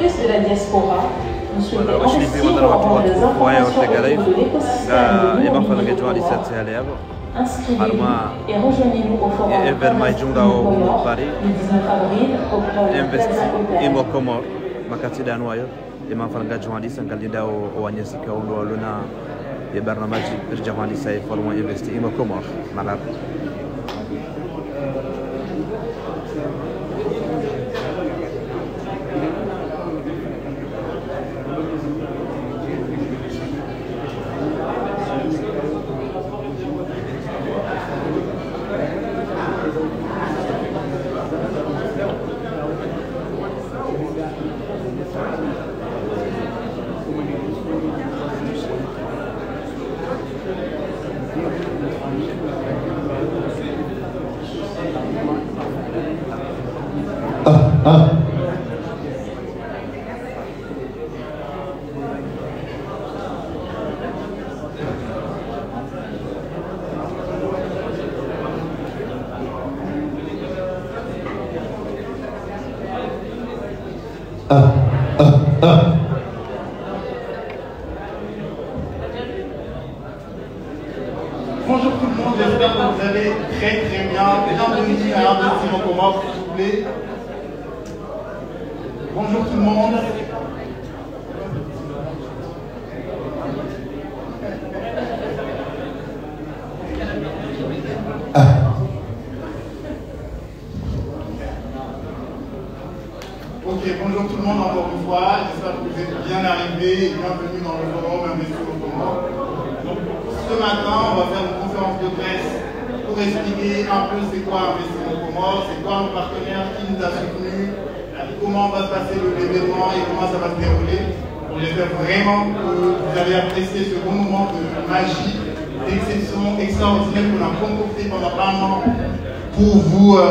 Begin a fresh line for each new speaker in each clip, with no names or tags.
actrices de la diaspora, nous souhaitons investir pour avoir des informations autour de l'écosystème de l'immobilier Inscrivez-vous et rejoignez-nous au forum international le 19 avril au Plaza Hotel.
Imafalanga journaliste ngalinda o wanyesika undo luna ya barnamaji journaliste ay formo investi imo komor malab
Bonjour tout le monde, j'espère que vous allez très bien. Bienvenue à Investir en Commun, s'il vous plaît. Bonjour tout le monde. Ok, bonjour tout le monde encore une fois. J'espère que vous êtes bien arrivés et bienvenue dans le forum Investir en Commun. Donc, ce matin, on va faire une conférence de presse pour expliquer un peu c'est quoi Investir en Commun, c'est quoi nos partenaires qui nous a soutenus, comment va se passer l'événement et comment ça va se dérouler. Donc, j'espère vraiment que vous allez apprécier ce bon moment de magie, d'exception extraordinaire qu'on a concocté pendant un an pour vous.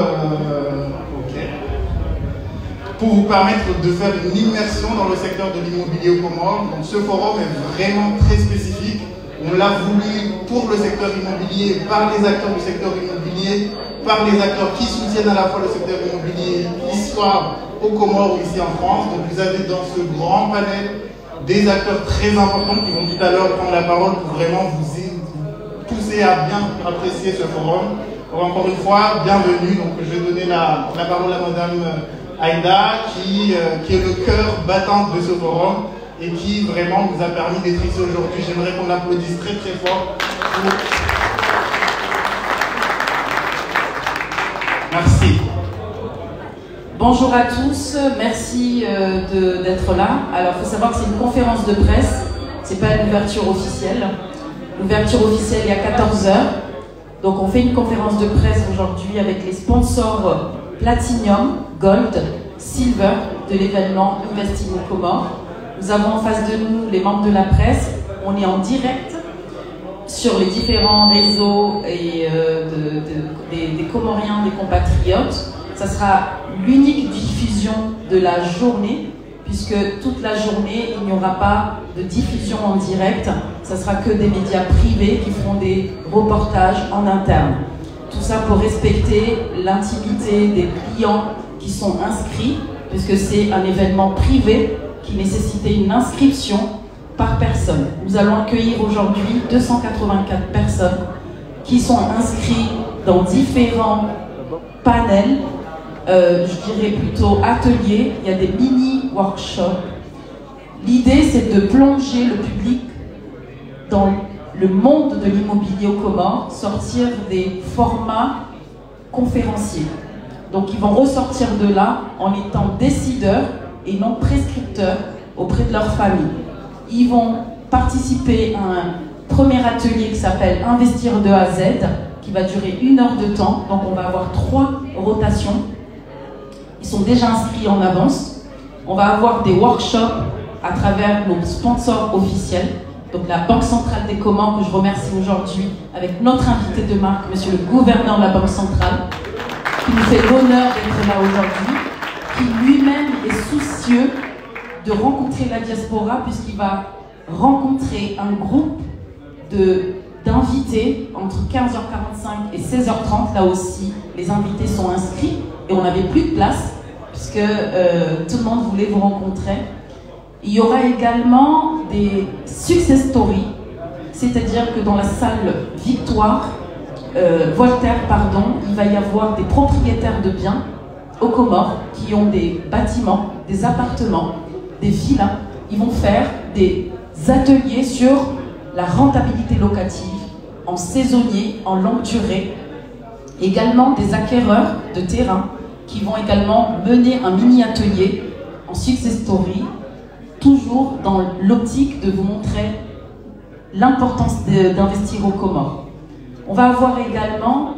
Pour vous permettre de faire une immersion dans le secteur de l'immobilier aux Comores. Donc ce forum est vraiment très spécifique. On l'a voulu pour le secteur immobilier, par les acteurs du secteur immobilier, par les acteurs qui soutiennent à la fois le secteur immobilier, soit aux Comores ou ici en France. Donc vous avez dans ce grand panel des acteurs très importants qui vont tout à l'heure prendre la parole pour vraiment vous pousser à bien apprécier ce forum. Donc, encore une fois, bienvenue. Donc je vais donner la parole à Madame Aïda, qui est le cœur battant de ce forum et qui vraiment nous a permis d'être ici aujourd'hui. J'aimerais qu'on l'applaudisse très très fort. Merci.
Bonjour à tous, merci d'être là. Alors il faut savoir que c'est une conférence de presse, c'est pas une ouverture officielle. L'ouverture officielle il y a 14 h. Donc on fait une conférence de presse aujourd'hui avec les sponsors Platinum, Gold, Silver de l'événement Investing aux Comores. Nous avons en face de nous les membres de la presse. On est en direct sur les différents réseaux et, des Comoriens, des compatriotes. Ça sera l'unique diffusion de la journée, puisque toute la journée, il n'y aura pas de diffusion en direct. Ça sera que des médias privés qui feront des reportages en interne. Tout ça pour respecter l'intimité des clients qui sont inscrits, puisque c'est un événement privé qui nécessitait une inscription par personne. Nous allons accueillir aujourd'hui 284 personnes qui sont inscrites dans différents panels, je dirais plutôt ateliers. Il y a des mini-workshops. L'idée, c'est de plonger le public dans le monde de l'immobilier aux Comores, sortir des formats conférenciers. Donc ils vont ressortir de là en étant décideurs et non prescripteurs auprès de leur famille. Ils vont participer à un premier atelier qui s'appelle Investir de A à Z, qui va durer 1 heure de temps. Donc on va avoir 3 rotations. Ils sont déjà inscrits en avance. On va avoir des workshops à travers nos sponsors officiels. Donc la Banque Centrale des Comores, que je remercie aujourd'hui, avec notre invité de marque, monsieur le gouverneur de la Banque Centrale, qui nous fait l'honneur d'être là aujourd'hui, qui lui-même est soucieux de rencontrer la diaspora, puisqu'il va rencontrer un groupe d'invités entre 15h45 et 16h30. Là aussi, les invités sont inscrits et on n'avait plus de place, puisque puisque tout le monde voulait vous rencontrer. Il y aura également des success stories, c'est-à-dire que dans la salle Voltaire, il va y avoir des propriétaires de biens aux Comores qui ont des bâtiments, des appartements, des villas. Ils vont faire des ateliers sur la rentabilité locative, en saisonnier, en longue durée. Également des acquéreurs de terrain qui vont également mener un mini-atelier en success story, toujours dans l'optique de vous montrer l'importance d'investir aux Comores. On va avoir également,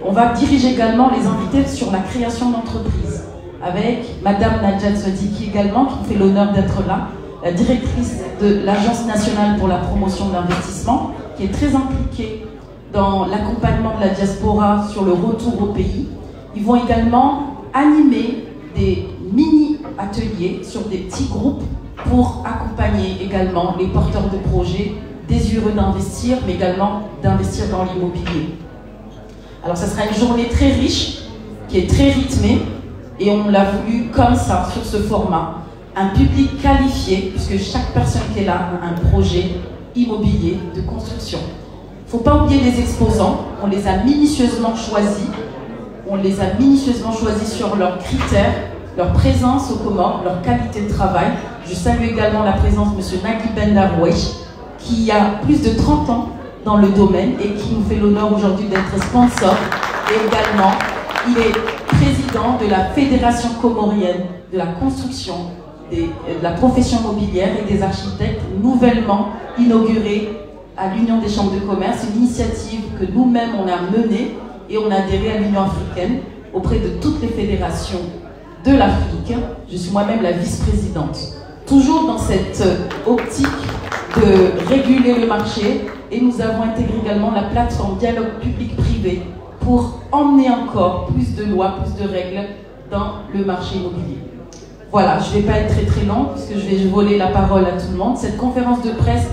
on va diriger également les invités sur la création d'entreprises avec Madame Nadjat Sodiki également, qui fait l'honneur d'être là, la directrice de l'Agence nationale pour la promotion de l'investissement, qui est très impliquée dans l'accompagnement de la diaspora sur le retour au pays. Ils vont également animer des mini-ateliers sur des petits groupes pour accompagner également les porteurs de projets désireux d'investir, mais également d'investir dans l'immobilier. Alors, ça sera une journée très riche, qui est très rythmée, et on l'a voulu comme ça, sur ce format. Un public qualifié, puisque chaque personne qui est là a un projet immobilier de construction. Il ne faut pas oublier les exposants, on les a minutieusement choisis. On les a minutieusement choisis sur leurs critères, leur présence aux Comores, leur qualité de travail. Je salue également la présence de M. Nagui Bendarouech, qui a plus de 30 ans dans le domaine et qui nous fait l'honneur aujourd'hui d'être sponsor. Et également, il est président de la Fédération comorienne de la construction, de la profession immobilière et des architectes, nouvellement inaugurée à l'Union des chambres de commerce, une initiative que nous-mêmes on a menée et on a adhéré à l'Union africaine auprès de toutes les fédérations de l'Afrique. Je suis moi-même la vice-présidente. Toujours dans cette optique de réguler le marché, et nous avons intégré également la plateforme dialogue public-privé pour emmener encore plus de lois, plus de règles dans le marché immobilier. Voilà, je ne vais pas être très très long puisque je vais voler la parole à tout le monde. Cette conférence de presse,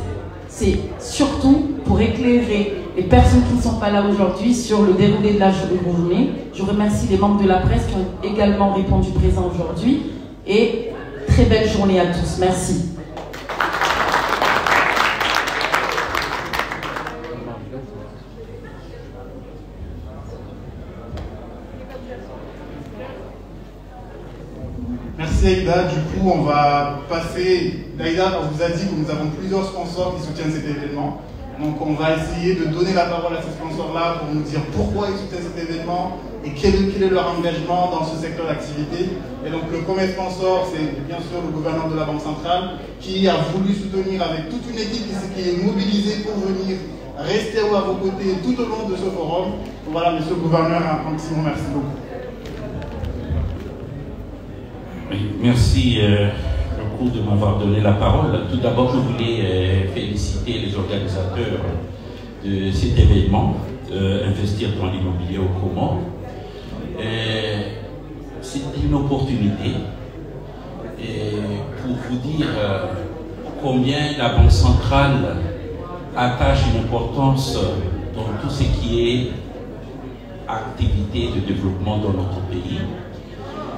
c'est surtout pour éclairer les personnes qui ne sont pas là aujourd'hui sur le déroulé de la journée. Je remercie les membres de la presse qui ont également répondu présents aujourd'hui et très belle journée à tous. Merci.
Merci Aïda. Du coup, on va passer. Aïda, on vous a dit que nous avons plusieurs sponsors qui soutiennent cet événement. Donc, on va essayer de donner la parole à ces sponsors-là pour nous dire pourquoi ils soutiennent cet événement et quel est leur engagement dans ce secteur d'activité. Et donc, le premier sponsor, c'est bien sûr le gouverneur de la Banque centrale qui a voulu soutenir avec toute une équipe qui est mobilisée pour venir rester à vos côtés tout au long de ce forum. Donc, voilà, monsieur le gouverneur, un petit mot, merci beaucoup.
Merci beaucoup de m'avoir donné la parole. Tout d'abord, je voulais féliciter les organisateurs de cet événement, Investir dans l'immobilier aux Comores. C'est une opportunité pour vous dire combien la Banque centrale attache une importance dans tout ce qui est activité de développement dans notre pays.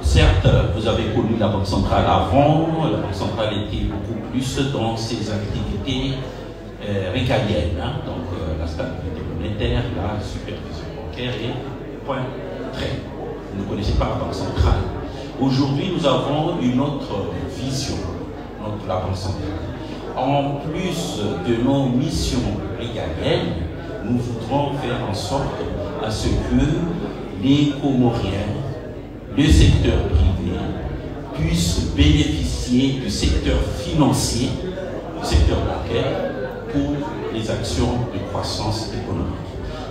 Certes, vous avez connu la Banque centrale avant, la Banque centrale était beaucoup plus dans ses activités régaliennes, hein, donc la stabilité monétaire, la supervision bancaire et point très. Vous ne connaissez pas la Banque centrale. Aujourd'hui, nous avons une autre vision de la Banque centrale. En plus de nos missions régaliennes, nous voudrons faire en sorte à ce que les Comoriens, le secteur privé, puisse bénéficier du secteur financier, du secteur bancaire, pour les actions de croissance économique.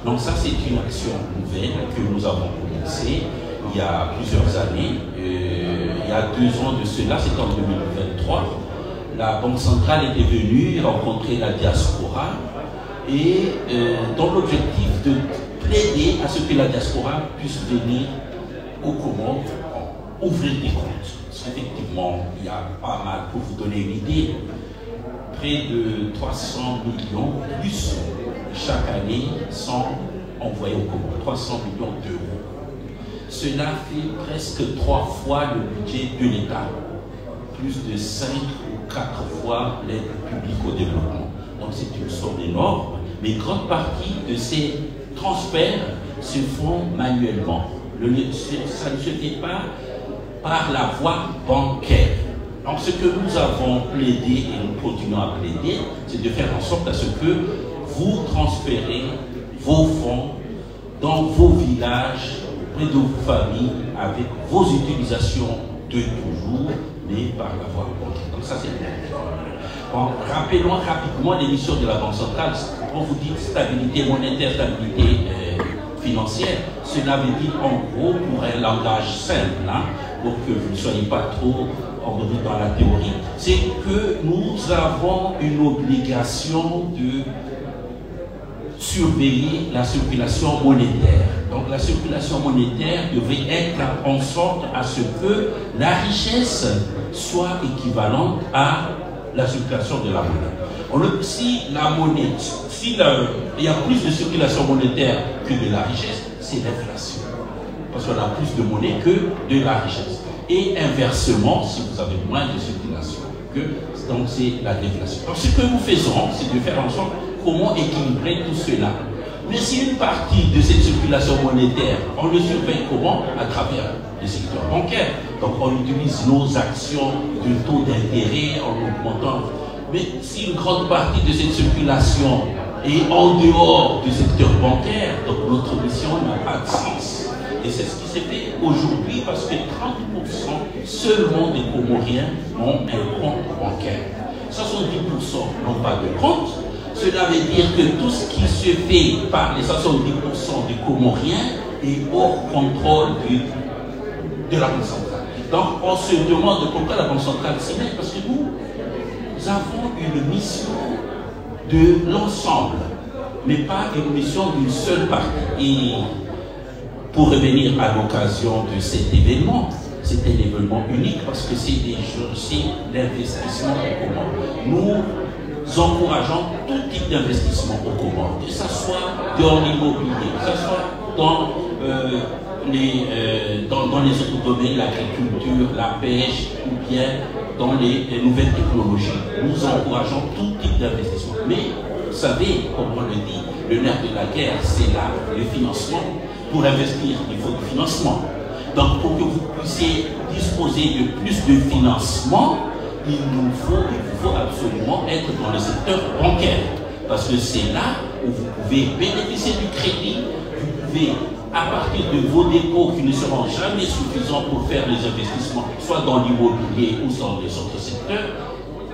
Donc ça, c'est une action nouvelle que nous avons commencée il y a plusieurs années. Il y a 2 ans de cela, c'était en 2023. La Banque centrale était venue rencontrer la diaspora et dans l'objectif de plaider à ce que la diaspora puisse venir aux Comores, ouvrir des comptes. Effectivement, il y a pas mal, pour vous donner une idée, près de 300 millions plus chaque année sont envoyés aux Comores, 300 millions d'euros. cela fait presque 3 fois le budget de l'État, plus de 5 ou 4 fois l'aide publique au développement. Donc c'est une somme énorme, mais une grande partie de ces transferts se font manuellement. Ça ne se fait pas par la voie bancaire. Donc ce que nous avons plaidé et nous continuons à plaider, c'est de faire en sorte à ce que vous transférez vos fonds dans vos villages, auprès de vos familles, avec vos utilisations de toujours, mais par la voie bancaire. Donc ça c'est bien. Bon, rappelons rapidement l'émission de la Banque centrale. Quand vous dites stabilité monétaire, stabilité financière, cela veut dire en gros, pour un langage simple, hein, pour que vous ne soyez pas trop dans la théorie, c'est que nous avons une obligation de surveiller la circulation monétaire. Donc la circulation monétaire devrait être en sorte à ce que la richesse soit équivalente à la circulation de la monnaie. Si la monnaie, il y a plus de circulation monétaire que de la richesse, c'est l'inflation. Parce qu'on a plus de monnaie que de la richesse. Et inversement, si vous avez moins de circulation, donc c'est la déflation. Donc ce que nous faisons, c'est de faire en sorte comment équilibrer tout cela. Mais si une partie de cette circulation monétaire, on le surveille comment? À travers le secteur bancaire. Donc on utilise nos actions de taux d'intérêt en augmentant. Mais si une grande partie de cette circulation est en dehors du secteur bancaire, donc notre mission n'a pas de sens. Et c'est ce qui s'est fait aujourd'hui parce que 30% seulement des Comoriens ont un compte bancaire. 70% n'ont pas de compte. Cela veut dire que tout ce qui se fait par les 70% des Comoriens est hors contrôle de la Banque centrale. Donc on se demande pourquoi la Banque centrale s'y met, parce que nous avons une mission de l'ensemble, mais pas une mission d'une seule partie. Et pour revenir à l'occasion de cet événement, c'est un événement unique parce que c'est l'investissement au Comores. Nous encourageons tout type d'investissement au Comores, que ce soit dans l'immobilier, que ce soit dans les autres domaines, l'agriculture, la pêche, ou bien dans les nouvelles technologies. Nous encourageons tout type d'investissement. Mais vous savez, comme on le dit, le nerf de la guerre, c'est le financement. Pour investir, il faut du financement. Donc, pour que vous puissiez disposer de plus de financement, il vous faut absolument être dans le secteur bancaire. Parce que c'est là où vous pouvez bénéficier du crédit, vous pouvez, à partir de vos dépôts qui ne seront jamais suffisants pour faire les investissements, soit dans l'immobilier ou dans les autres secteurs,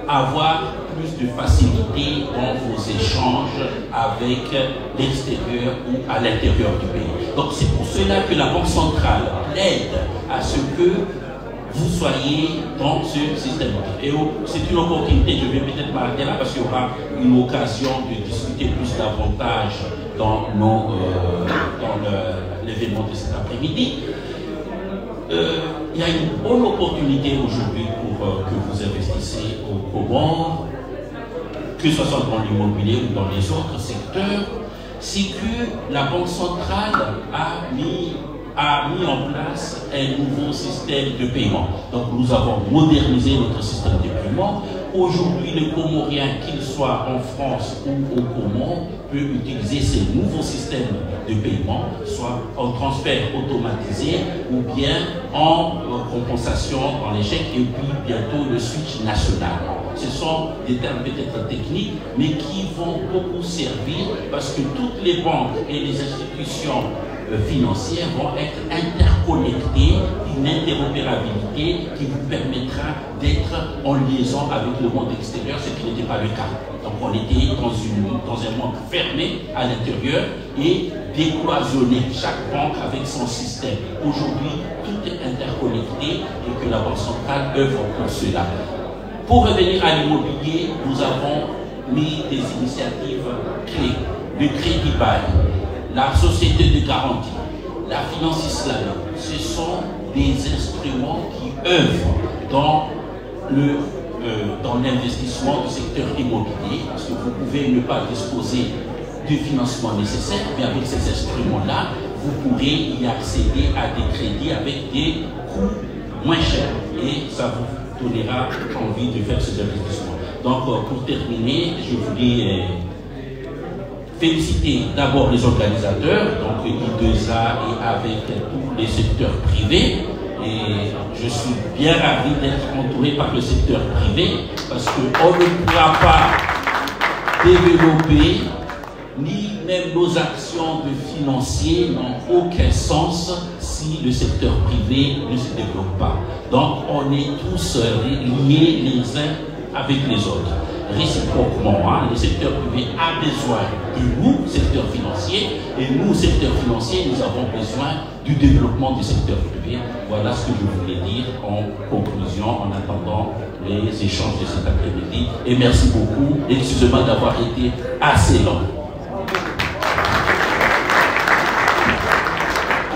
avoir plus de facilité dans vos échanges avec l'extérieur ou à l'intérieur du pays. Donc c'est pour cela que la Banque centrale plaide à ce que vous soyez dans ce système. Et c'est une opportunité, je vais peut-être m'arrêter là parce qu'il y aura une occasion de discuter plus davantage dans l'événement de cet après-midi. Il y a une bonne opportunité aujourd'hui pour que vous investissez au Comores, que ce soit dans l'immobilier ou dans les autres secteurs, c'est que la Banque centrale a mis en place un nouveau système de paiement. Donc nous avons modernisé notre système de paiement. Aujourd'hui, le Comorien, qu'il soit en France ou au Comores, peut utiliser ces nouveaux systèmes de paiement, soit en transfert automatisé ou bien en compensation dans les chèques et puis bientôt le switch national. Ce sont des termes peut-être techniques, mais qui vont beaucoup servir parce que toutes les banques et les institutions financières vont être interconnectées, une interopérabilité qui vous permettra d'être en liaison avec le monde extérieur, ce qui n'était pas le cas. Donc on était dans un monde fermé à l'intérieur et décloisonné, chaque banque avec son système. Aujourd'hui, tout est interconnecté et que la Banque centrale œuvre pour cela. Pour revenir à l'immobilier, nous avons mis des initiatives clés. Le crédit bail, la société de garantie, la finance islamique, ce sont des instruments qui œuvrent dans l'investissement du secteur immobilier, parce que vous pouvez ne pas disposer du financement nécessaire, mais avec ces instruments-là, vous pourrez y accéder à des crédits avec des coûts moins chers et ça vous donnera envie de faire ces investissements. Donc pour terminer, je voulais féliciter d'abord les organisateurs, donc I2A et avec tous les secteurs privés. Et je suis bien ravi d'être entouré par le secteur privé parce qu'on ne pourra pas développer ni même nos actions de financiers n'ont aucun sens si le secteur privé ne se développe pas. Donc on est tous liés les uns avec les autres. Réciproquement, le secteur privé a besoin de nous, secteur financier, et nous, secteur financier, nous avons besoin du développement du secteur privé. Voilà ce que je voulais dire en conclusion, en attendant les échanges de cet après-midi. Et merci beaucoup. Excusez-moi d'avoir été assez long.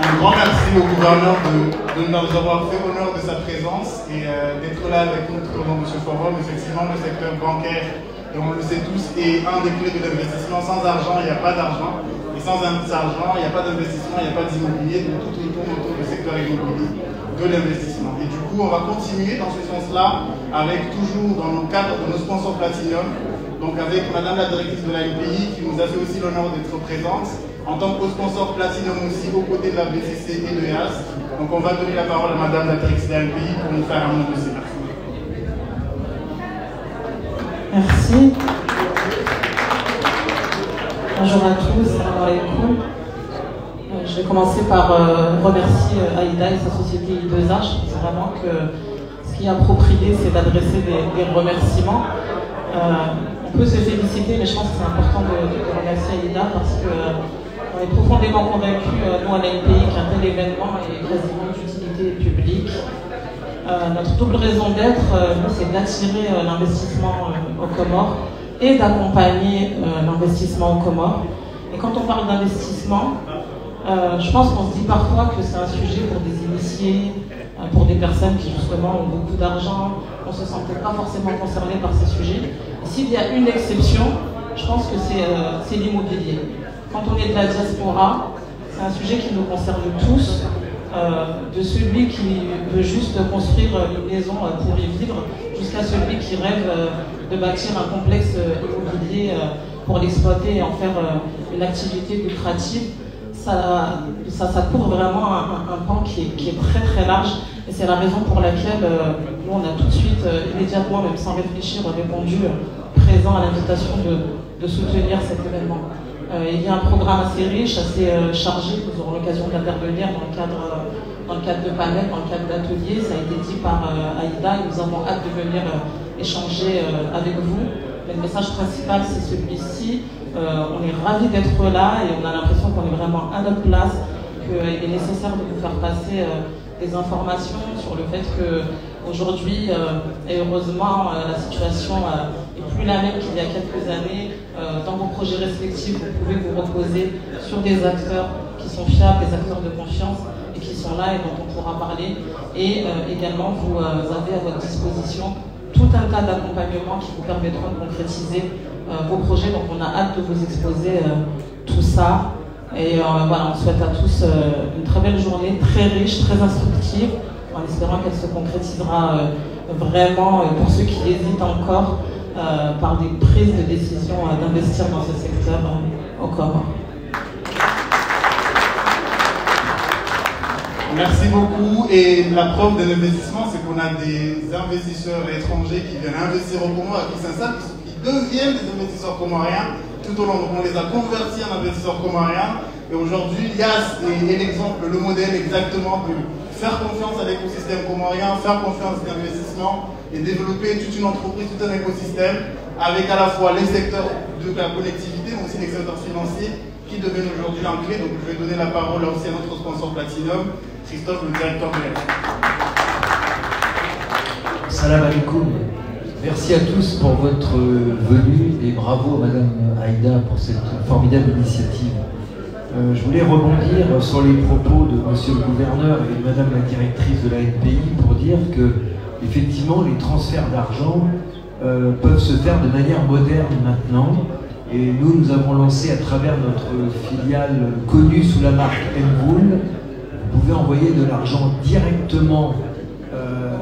Un grand merci au gouverneur de nous avoir fait honneur de sa présence et d'être là avec nous tout au long de ce forum. Effectivement, le secteur bancaire, et on le sait tous, est un des clés de l'investissement. Sans argent, il n'y a pas d'argent. Et sans argent, il n'y a pas d'investissement, il n'y a pas d'immobilier. Donc tout tourne autour du secteur immobilier, de l'investissement. Et du coup, on va continuer dans ce sens-là, avec toujours dans le cadre de nos sponsors Platinum, donc avec Madame la directrice de la NPI qui nous a fait aussi l'honneur d'être présente, en tant que sponsor Platinum aussi, aux côtés de la BCC et de EAS. Donc on va donner la parole à Madame la directrice de la NPI pour nous faire un mot de ces merci.
Merci. Bonjour à tous, salam alaikum. Je vais commencer par remercier Aïda et sa société I2A. Je pense vraiment que ce qui est approprié, c'est d'adresser des remerciements. On peut se féliciter, mais je pense que c'est important de remercier Aïda parce qu'on est profondément convaincus, nous à l'NPI, qu'un tel événement est quasiment d'utilité publique. Notre double raison d'être, c'est d'attirer l'investissement aux Comores et d'accompagner l'investissement aux Comores. Et quand on parle d'investissement, je pense qu'on se dit parfois que c'est un sujet pour des initiés, pour des personnes qui justement ont beaucoup d'argent, on ne se sent peut-être pas forcément concerné par ces sujets. Et s'il y a une exception, je pense que c'est l'immobilier. Quand on est de la diaspora, c'est un sujet qui nous concerne tous, de celui qui veut juste construire une maison pour y vivre, jusqu'à celui qui rêve de bâtir un complexe immobilier pour l'exploiter et en faire une activité lucrative. Ça couvre vraiment un pan qui est très très large et c'est la raison pour laquelle nous on a tout de suite, immédiatement, même sans réfléchir, répondu présent à l'invitation de soutenir cet événement. Il y a un programme assez riche, assez chargé, nous aurons l'occasion d'intervenir dans le cadre de panels, dans le cadre d'ateliers, ça a été dit par Aïda et nous avons hâte de venir échanger avec vous. Mais le message principal c'est celui-ci. On est ravis d'être là et on a l'impression qu'on est vraiment à notre place, qu'il est nécessaire de vous faire passer des informations sur le fait qu'aujourd'hui, et heureusement, la situation est plus la même qu'il y a quelques années. Dans vos projets respectifs, vous pouvez vous reposer sur des acteurs qui sont fiables, des acteurs de confiance et qui sont là et dont on pourra parler. Et également, vous avez à votre disposition tout un tas d'accompagnements qui vous permettront de concrétiser vos projets. Donc on a hâte de vous exposer tout ça. Et voilà, on souhaite à tous une très belle journée, très riche, très instructive, en espérant qu'elle se concrétisera vraiment pour ceux qui hésitent encore par des prises de décision d'investir dans ce secteur au Comores.
Merci beaucoup. Et la preuve de l'investissement, c'est qu'on a des investisseurs étrangers qui viennent investir au Comores, qui s'installent, qui deviennent des investisseurs comoriens tout au long. Donc on les a convertis en investisseurs comoriens. Et aujourd'hui, Yas est l'exemple, le modèle exactement de faire confiance à l'écosystème comorien, faire confiance à l'investissement et développer toute une entreprise, tout un écosystème avec à la fois les secteurs de la connectivité, mais aussi les secteurs financiers qui deviennent aujourd'hui en clé. Donc je vais donner la parole aussi à notre sponsor Platinum, Christophe, le directeur de l'EF.
Salam alaikum. Merci à tous pour votre venue et bravo à Madame Aïda pour cette formidable initiative. Je voulais rebondir sur les propos de Monsieur le Gouverneur et de Madame la Directrice de la NPI pour dire que effectivement les transferts d'argent peuvent se faire de manière moderne maintenant Et nous avons lancé à travers notre filiale connue sous la marque Mvoul, vous pouvez envoyer de l'argent directement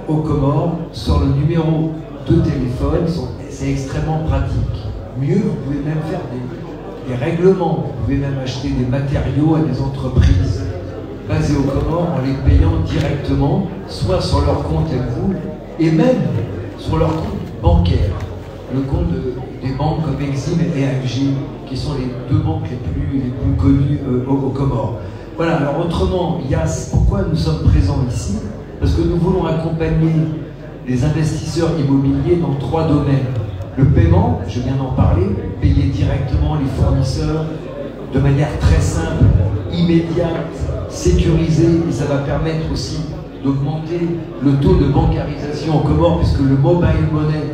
aux Comores sur le numéro de téléphone. C'est extrêmement pratique. Mieux, vous pouvez même faire des règlements, vous pouvez même acheter des matériaux à des entreprises basées aux Comores en les payant directement, soit sur leur compte Mvoul et même sur leur compte bancaire, le compte des banques comme Exim et AFG, qui sont les deux banques les plus connues aux Comores. Voilà, alors autrement, Yas, pourquoi nous sommes présents ici? Parce que nous voulons accompagner les investisseurs immobiliers dans 3 domaines. Le paiement, je viens d'en parler, payer directement les fournisseurs de manière très simple, immédiate, sécurisée, et ça va permettre aussi d'augmenter le taux de bancarisation aux Comores, puisque le mobile money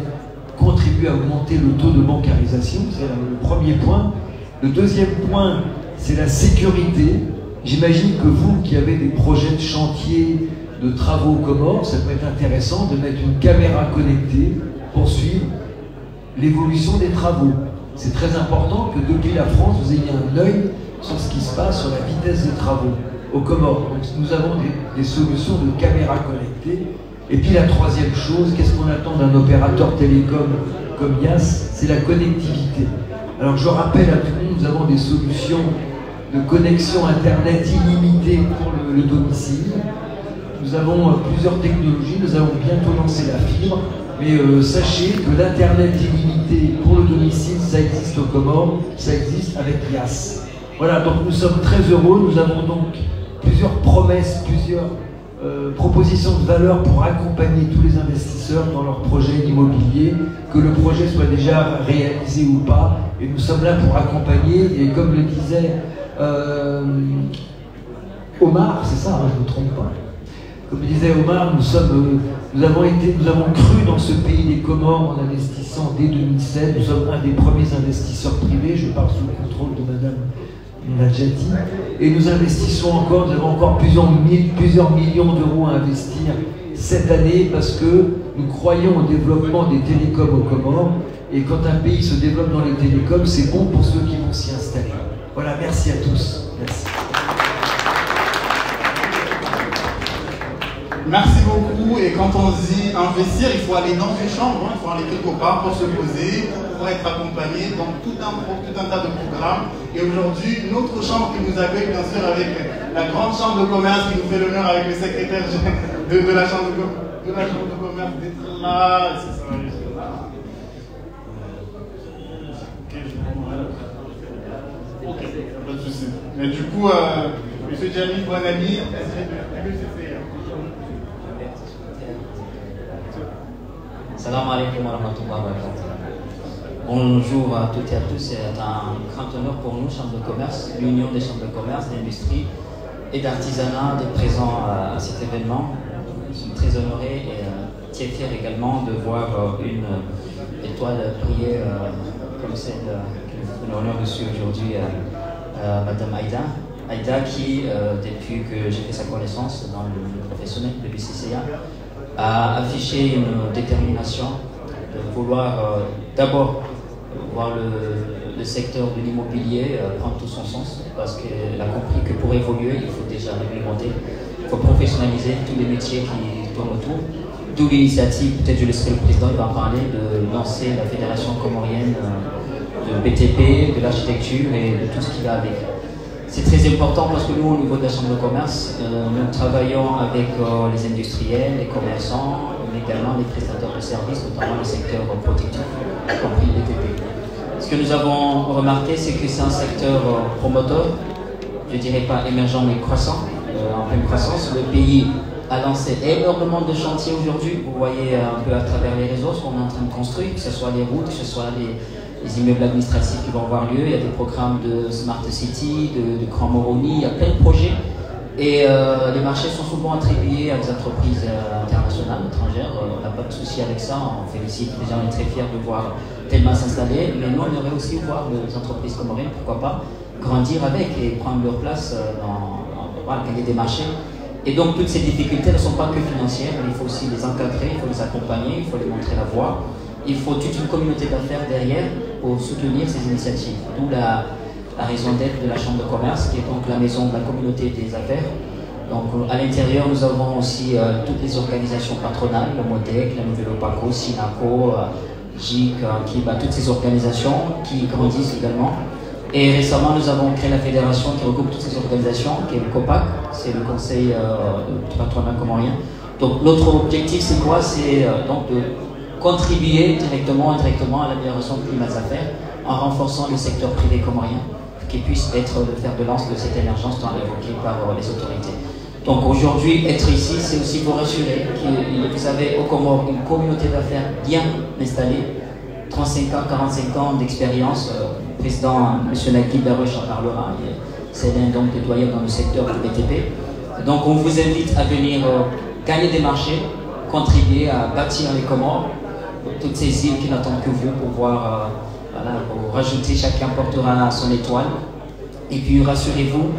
contribue à augmenter le taux de bancarisation, c'est le premier point. Le deuxième point, c'est la sécurité. J'imagine que vous qui avez des projets de chantier, de travaux aux Comores, ça peut être intéressant de mettre une caméra connectée pour suivre l'évolution des travaux. C'est très important que depuis la France, vous ayez un œil sur ce qui se passe, sur la vitesse des travaux aux Comores. Donc nous avons des solutions de caméra connectée. Et puis la troisième chose, qu'est-ce qu'on attend d'un opérateur télécom comme Yas? C'est la connectivité. Alors je rappelle à tout le monde, nous avons des solutions de connexion Internet illimitée pour le domicile. Nous avons plusieurs technologies, nous allons bientôt lancer la fibre, mais sachez que l'Internet illimité pour le domicile, ça existe aux Comores, ça existe avec Yas. Voilà, donc nous sommes très heureux, nous avons donc plusieurs promesses, plusieurs propositions de valeur pour accompagner tous les investisseurs dans leurs projets immobiliers, que le projet soit déjà réalisé ou pas, et nous sommes là pour accompagner, et comme le disait Omar, c'est ça, hein, je ne me trompe pas. Comme disait Omar, nous avons cru dans ce pays des Comores en investissant dès 2007. Nous sommes un des premiers investisseurs privés, je parle sous le contrôle de Madame Nadjati. Et nous investissons encore, nous avons encore plusieurs millions d'euros à investir cette année parce que nous croyons au développement des télécoms aux Comores. Et quand un pays se développe dans les télécoms, c'est bon pour ceux qui vont s'y installer. Voilà, merci à tous. Merci.
Merci beaucoup. Et quand on dit investir, il faut aller dans une chambre, il faut aller quelque part pour se poser, pour être accompagné dans tout un tas de programmes. Et aujourd'hui, notre chambre qui nous accueille, bien sûr, avec la grande chambre de commerce qui nous fait l'honneur avec le secrétaire de la chambre de commerce d'être là. C'est ça, ok, pas de souci. Mais du coup, M. Djamil Bonami,
Salam alaikum wa rahmatullahi wa barakatuh. Bonjour à toutes et à tous, c'est un grand honneur pour nous, Chambre de commerce, l'Union des chambres de commerce, d'industrie et d'artisanat d'être présents à cet événement. Nous sommes très honorés et très fiers également de voir une étoile briller comme celle qui nous fait l'honneur dessus aujourd'hui, Madame Aïda. Aïda qui, depuis que j'ai fait sa connaissance dans le professionnel de l'UCCA, a affiché une détermination de vouloir d'abord voir le secteur de l'immobilier prendre tout son sens, parce qu'elle a compris que pour évoluer, il faut déjà réglementer, il faut professionnaliser tous les métiers qui tournent autour. D'où l'initiative, peut-être je laisserai le président, il va en parler, de lancer la Fédération comorienne de BTP, de l'architecture et de tout ce qui va avec. C'est très important parce que nous, au niveau de la Chambre de commerce, nous travaillons avec les industriels, les commerçants, mais également les prestataires de services, notamment le secteur productif, y compris les BTP. Ce que nous avons remarqué, c'est que c'est un secteur promoteur, je ne dirais pas émergent, mais croissant, en pleine croissance. Le pays a lancé énormément de chantiers aujourd'hui. Vous voyez un peu à travers les réseaux ce qu'on est en train de construire, que ce soit les routes, que ce soit les immeubles administratifs qui vont avoir lieu. Il y a des programmes de Smart City, de Grand Moroni, il y a plein de projets. Et les marchés sont souvent attribués à des entreprises internationales, étrangères. On n'a pas de souci avec ça, on félicite. Les gens, on est très fiers de voir tellement s'installer. Mais nous, on aimerait aussi voir les entreprises comoriennes, pourquoi pas, grandir avec et prendre leur place gagner des marchés. Et donc, toutes ces difficultés ne sont pas que financières, il faut aussi les encadrer, il faut les accompagner, il faut les montrer la voie. il faut toute une communauté d'affaires derrière pour soutenir ces initiatives. D'où la raison d'être de la Chambre de commerce, qui est donc la maison de la communauté des affaires. Donc à l'intérieur, nous avons aussi toutes les organisations patronales, le MODEC, la Nouvelle Opaco, SINACO, GIC, KIBA, toutes ces organisations qui grandissent également. Et récemment, nous avons créé la fédération qui regroupe toutes ces organisations, qui est le COPAC, c'est le Conseil du patronat comorien. Donc notre objectif, c'est quoi? C'est donc de contribuer directement ou indirectement à l'amélioration du climat d'affaires en renforçant le secteur privé comorien, qui puisse être le fer de lance de cette émergence tant évoquée par les autorités. Donc aujourd'hui, être ici, c'est aussi vous rassurer que vous avez aux Comores une communauté d'affaires bien installée, 35 ans, 45 ans d'expérience. Le président, M. Naguib Darush en parlera, c'est l'un donc des doyens dans le secteur du BTP. Donc on vous invite à venir gagner des marchés, contribuer à bâtir les Comores, toutes ces îles qui n'attendent que vous pour pouvoir pour rajouter, chacun portera son étoile. Et puis rassurez-vous,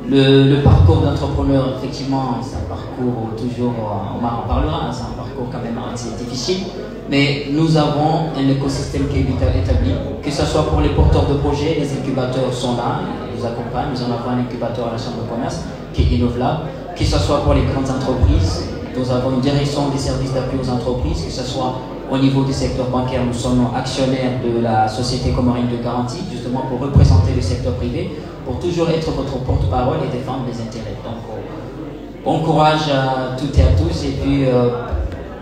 le parcours d'entrepreneur, effectivement, c'est un parcours toujours, on en parlera, c'est un parcours quand même assez difficile, mais nous avons un écosystème qui est établi, que ce soit pour les porteurs de projets, les incubateurs sont là, ils nous accompagnent, nous en avons un incubateur à la Chambre de commerce qui est innovable, que ce soit pour les grandes entreprises, nous avons une direction des services d'appui aux entreprises, que ce soit au niveau du secteur bancaire, nous sommes actionnaires de la Société comorienne de garantie, justement pour représenter le secteur privé, pour toujours être votre porte-parole et défendre les intérêts. Donc, bon courage à toutes et à tous, et puis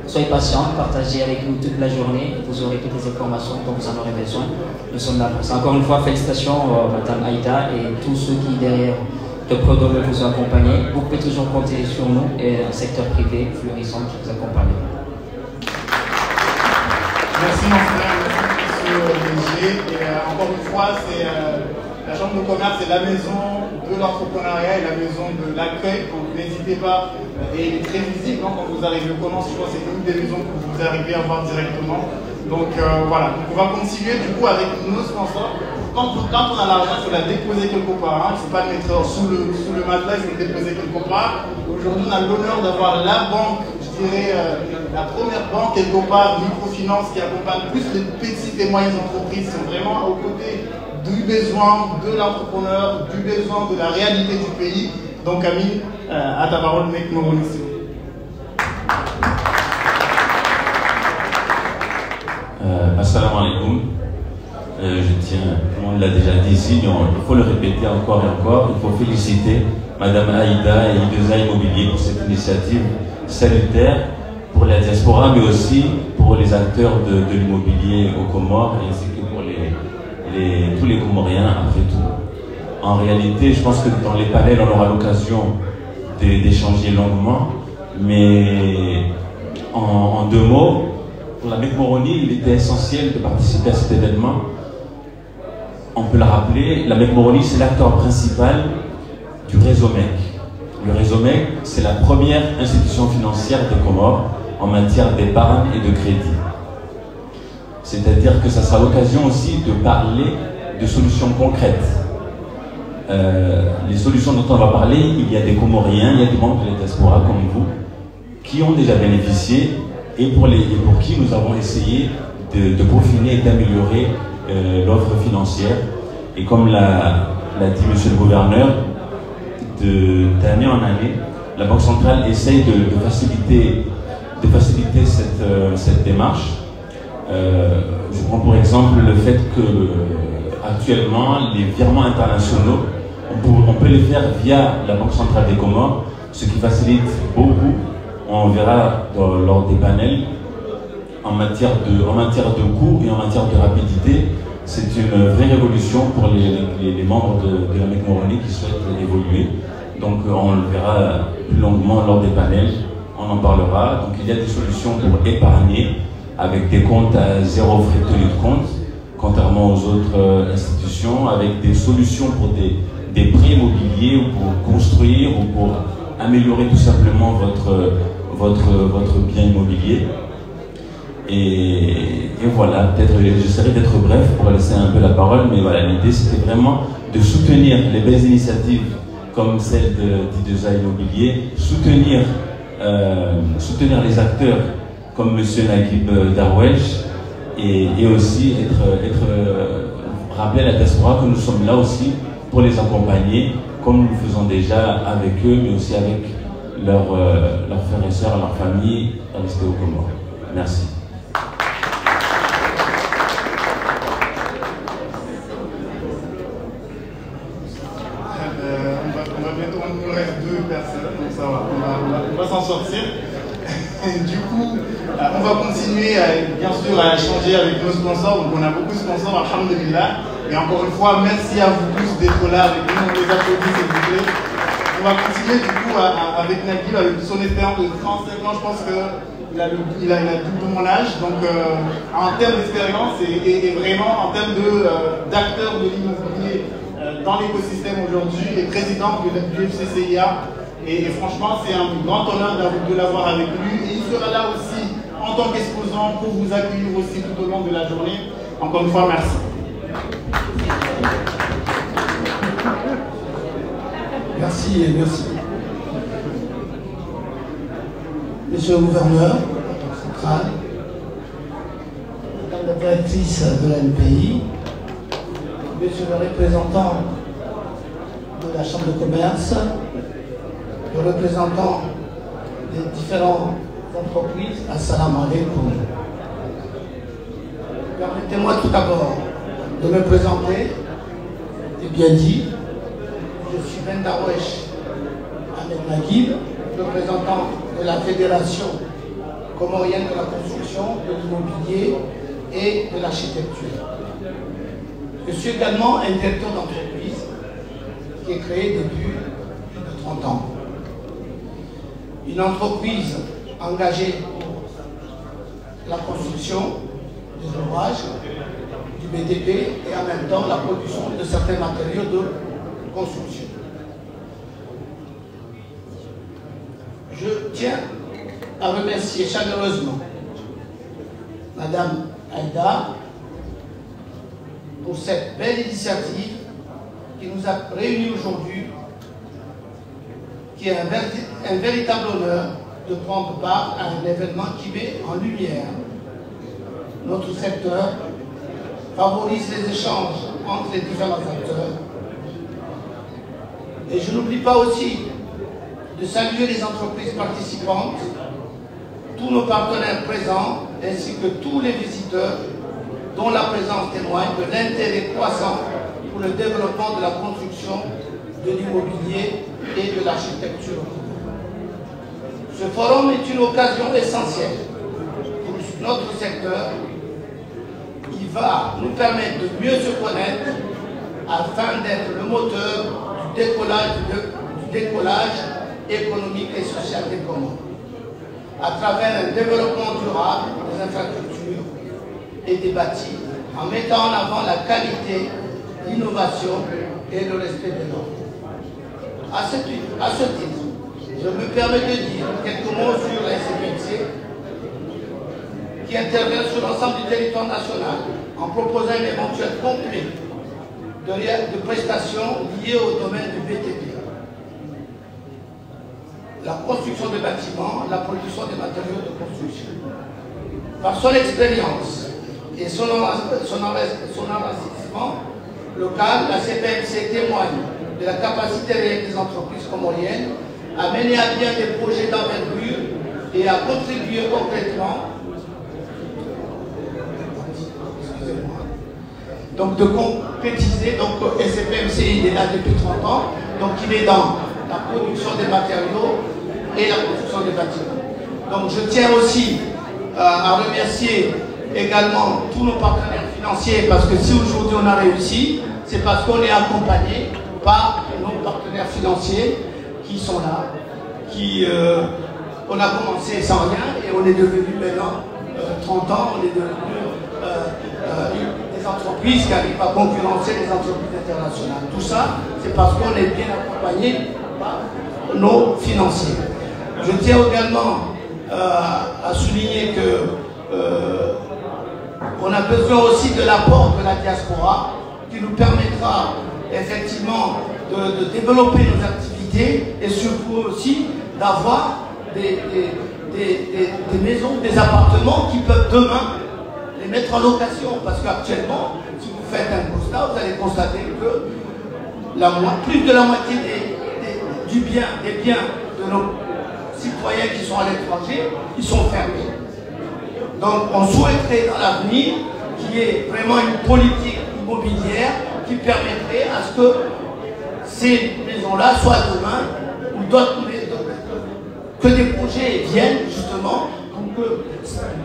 soyez patients, partagez avec nous toute la journée, vous aurez toutes les informations dont vous en aurez besoin. Nous sommes là pour ça. Encore une fois, félicitations Madame Aïda et tous ceux qui derrière le Prodome vous ont accompagné. Vous pouvez toujours compter sur nous et un secteur privé florissant qui vous accompagne.
Merci mon frère, merci monsieur DG. Et encore une fois, c'est la Chambre de commerce, c'est la maison de l'entrepreneuriat et la maison de l'accueil. Donc n'hésitez pas, et elle est très visible quand vous arrivez au commerce. Je pense que c'est une des maisons que vous arrivez à voir directement. Donc voilà, donc on va continuer du coup avec nos sponsors. Quand on a l'argent, il faut la déposer quelque part. Il ne faut pas le mettre sous le matelas, il faut le déposer quelque part. Aujourd'hui, on a l'honneur d'avoir la banque, je dirais la première banque quelque part, microfinance, qui accompagne plus les petites et moyennes entreprises, qui sont vraiment aux côtés du besoin de l'entrepreneur, du besoin de la réalité du pays. Donc Amine, à ta parole, mec Moronissi.
Assalamu alaikum. Je tiens, tout le monde l'a déjà dit ici, mais il faut le répéter encore et encore. Il faut féliciter Madame Aïda et I2A Immobilier pour cette initiative salutaire pour la diaspora, mais aussi pour les acteurs de l'immobilier aux Comores, ainsi que pour tous les Comoriens après tout. En réalité, je pense que dans les panels, on aura l'occasion d'échanger longuement, mais en deux mots, pour la Mecque Moroni, il était essentiel de participer à cet événement. On peut le rappeler, la Mecque Moroni, c'est l'acteur principal du réseau MEC. Le réseau MEC, c'est la première institution financière des Comores en matière d'épargne et de crédit. C'est-à-dire que ça sera l'occasion aussi de parler de solutions concrètes. Les solutions dont on va parler, il y a des Comoriens, il y a des membres de la diaspora comme vous, qui ont déjà bénéficié et pour qui nous avons essayé de peaufiner et d'améliorer l'offre financière. Et comme l'a dit monsieur le gouverneur, d'année en année, la Banque centrale essaye de faciliter cette démarche. Je prends pour exemple le fait que actuellement les virements internationaux, on peut les faire via la Banque centrale des Comores, ce qui facilite beaucoup. On verra lors des panels en matière de coût et en matière de rapidité. C'est une vraie révolution pour les membres de la Mecque Moroni qui souhaitent évoluer. Donc on le verra plus longuement lors des panels, on en parlera. Donc il y a des solutions pour épargner avec des comptes à zéro frais de tenue de compte, contrairement aux autres institutions, avec des solutions pour des prêts immobiliers ou pour construire ou pour améliorer tout simplement votre bien immobilier. Et voilà, peut-être j'essaierai d'être bref pour laisser un peu la parole, mais voilà, l'idée c'était vraiment de soutenir les belles initiatives comme celle d'I2A Immobilier, soutenir les acteurs comme M. Naguib Darouesh, et aussi rappeler à la diaspora que nous sommes là aussi pour les accompagner, comme nous le faisons déjà avec eux, mais aussi avec leurs frères et sœurs, leurs familles, rester aux Comores. Merci.
Il nous reste 2 personnes, donc ça va, on va s'en sortir. Du coup, on va continuer bien sûr à échanger avec nos sponsors. Donc on a beaucoup de sponsors, alhamdulillah. Et encore une fois, merci à vous tous d'être là avec nous. On les applaudit, s'il vous plaît. On va continuer du coup avec Naguib, avec son expérience de 37 ans. Je pense qu'il a double mon âge. Donc en termes d'expérience et vraiment en termes d'acteurs de l'immobilier dans l'écosystème aujourd'hui, et président du FCCIA. Et franchement, c'est un grand honneur de l'avoir avec lui. Et il sera là aussi en tant qu'exposant pour vous accueillir aussi tout au long de la journée. Encore une fois, merci.
Merci et merci. Monsieur le gouverneur central, Madame la directrice de l'ANPI, Monsieur le représentant de la Chambre de commerce, le représentant des différentes entreprises, assalamu alaikum. Permettez-moi tout d'abord de me présenter, et bien dit, je suis Ben Dawesh Ahmed Naguib, représentant de la Fédération comorienne de la construction, de l'immobilier et de l'architecture. Je suis également un directeur d'entreprise qui est créé depuis plus de 30 ans. Une entreprise engagée pour la construction des ouvrages, du BTP et en même temps la production de certains matériaux de construction. Je tiens à remercier chaleureusement Madame Aïda pour cette belle initiative qui nous a réunis aujourd'hui, qui est un véritable honneur de prendre part à un événement qui met en lumière notre secteur, favorise les échanges entre les différents acteurs. Et je n'oublie pas aussi de saluer les entreprises participantes, tous nos partenaires présents, ainsi que tous les visiteurs dont la présence témoigne de l'intérêt croissant pour le développement de la construction, de l'immobilier et de l'architecture. Ce forum est une occasion essentielle pour notre secteur qui va nous permettre de mieux se connaître afin d'être le moteur du décollage économique et social des Comores à travers un développement durable des infrastructures et des bâtis en mettant en avant la qualité, l'innovation et le respect des normes. À ce titre, je me permets de dire quelques mots sur la SPMC qui intervient sur l'ensemble du territoire national en proposant un éventuel complet de prestations liées au domaine du BTP. La construction des bâtiments, la production des matériaux de construction. Par son expérience et son investissement local, la CPMC témoigne de la capacité réelle des entreprises comoriennes à mener à bien des projets d'envergure et à contribuer concrètement, donc de concrétiser, donc SPMC il est là depuis 30 ans, donc il est dans la production des matériaux et la construction des bâtiments. Donc je tiens aussi à remercier également tous nos partenaires financiers, parce que si aujourd'hui on a réussi, c'est parce qu'on est accompagné par nos partenaires financiers qui sont là, on a commencé sans rien et on est devenu maintenant 30 ans, on est devenu des entreprises qui arrivent à concurrencer les entreprises internationales. Tout ça, c'est parce qu'on est bien accompagné par nos financiers. Je tiens également à souligner que on a besoin aussi de l'apport de la diaspora qui nous permettra effectivement de développer nos activités et surtout aussi d'avoir des maisons, des appartements qui peuvent demain, les mettre en location. Parce qu'actuellement, si vous faites un constat, vous allez constater que plus de la moitié des biens de nos citoyens qui sont à l'étranger, ils sont fermés. Donc on souhaiterait dans l'avenir qu'il y ait vraiment une politique immobilière qui permettrait à ce que ces maisons-là soient demain, ou d'autres, que des projets viennent justement pour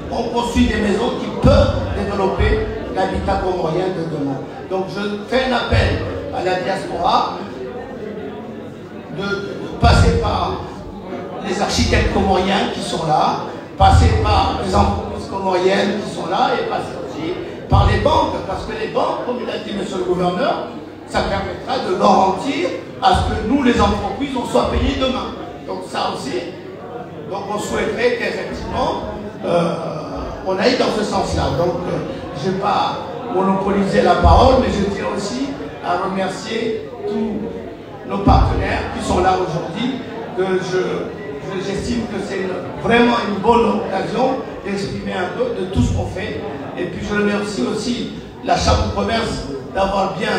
qu'on construise des maisons qui peuvent développer l'habitat comorien de demain. Donc je fais un appel à la diaspora de passer par les architectes comoriens qui sont là, passer par les entreprises comoriennes qui sont là et passer aussi par les banques, parce que les banques, comme il a dit monsieur le gouverneur, ça permettra de garantir à ce que nous, les entreprises, on soit payés demain. Donc ça aussi, donc on souhaiterait qu'effectivement, on aille dans ce sens-là. Donc je ne vais pas monopoliser la parole, mais je tiens aussi à remercier tous nos partenaires qui sont là aujourd'hui, que j'estime que c'est vraiment une bonne occasion d'exprimer un peu de tout ce qu'on fait. Et puis je remercie aussi la Chambre de commerce d'avoir bien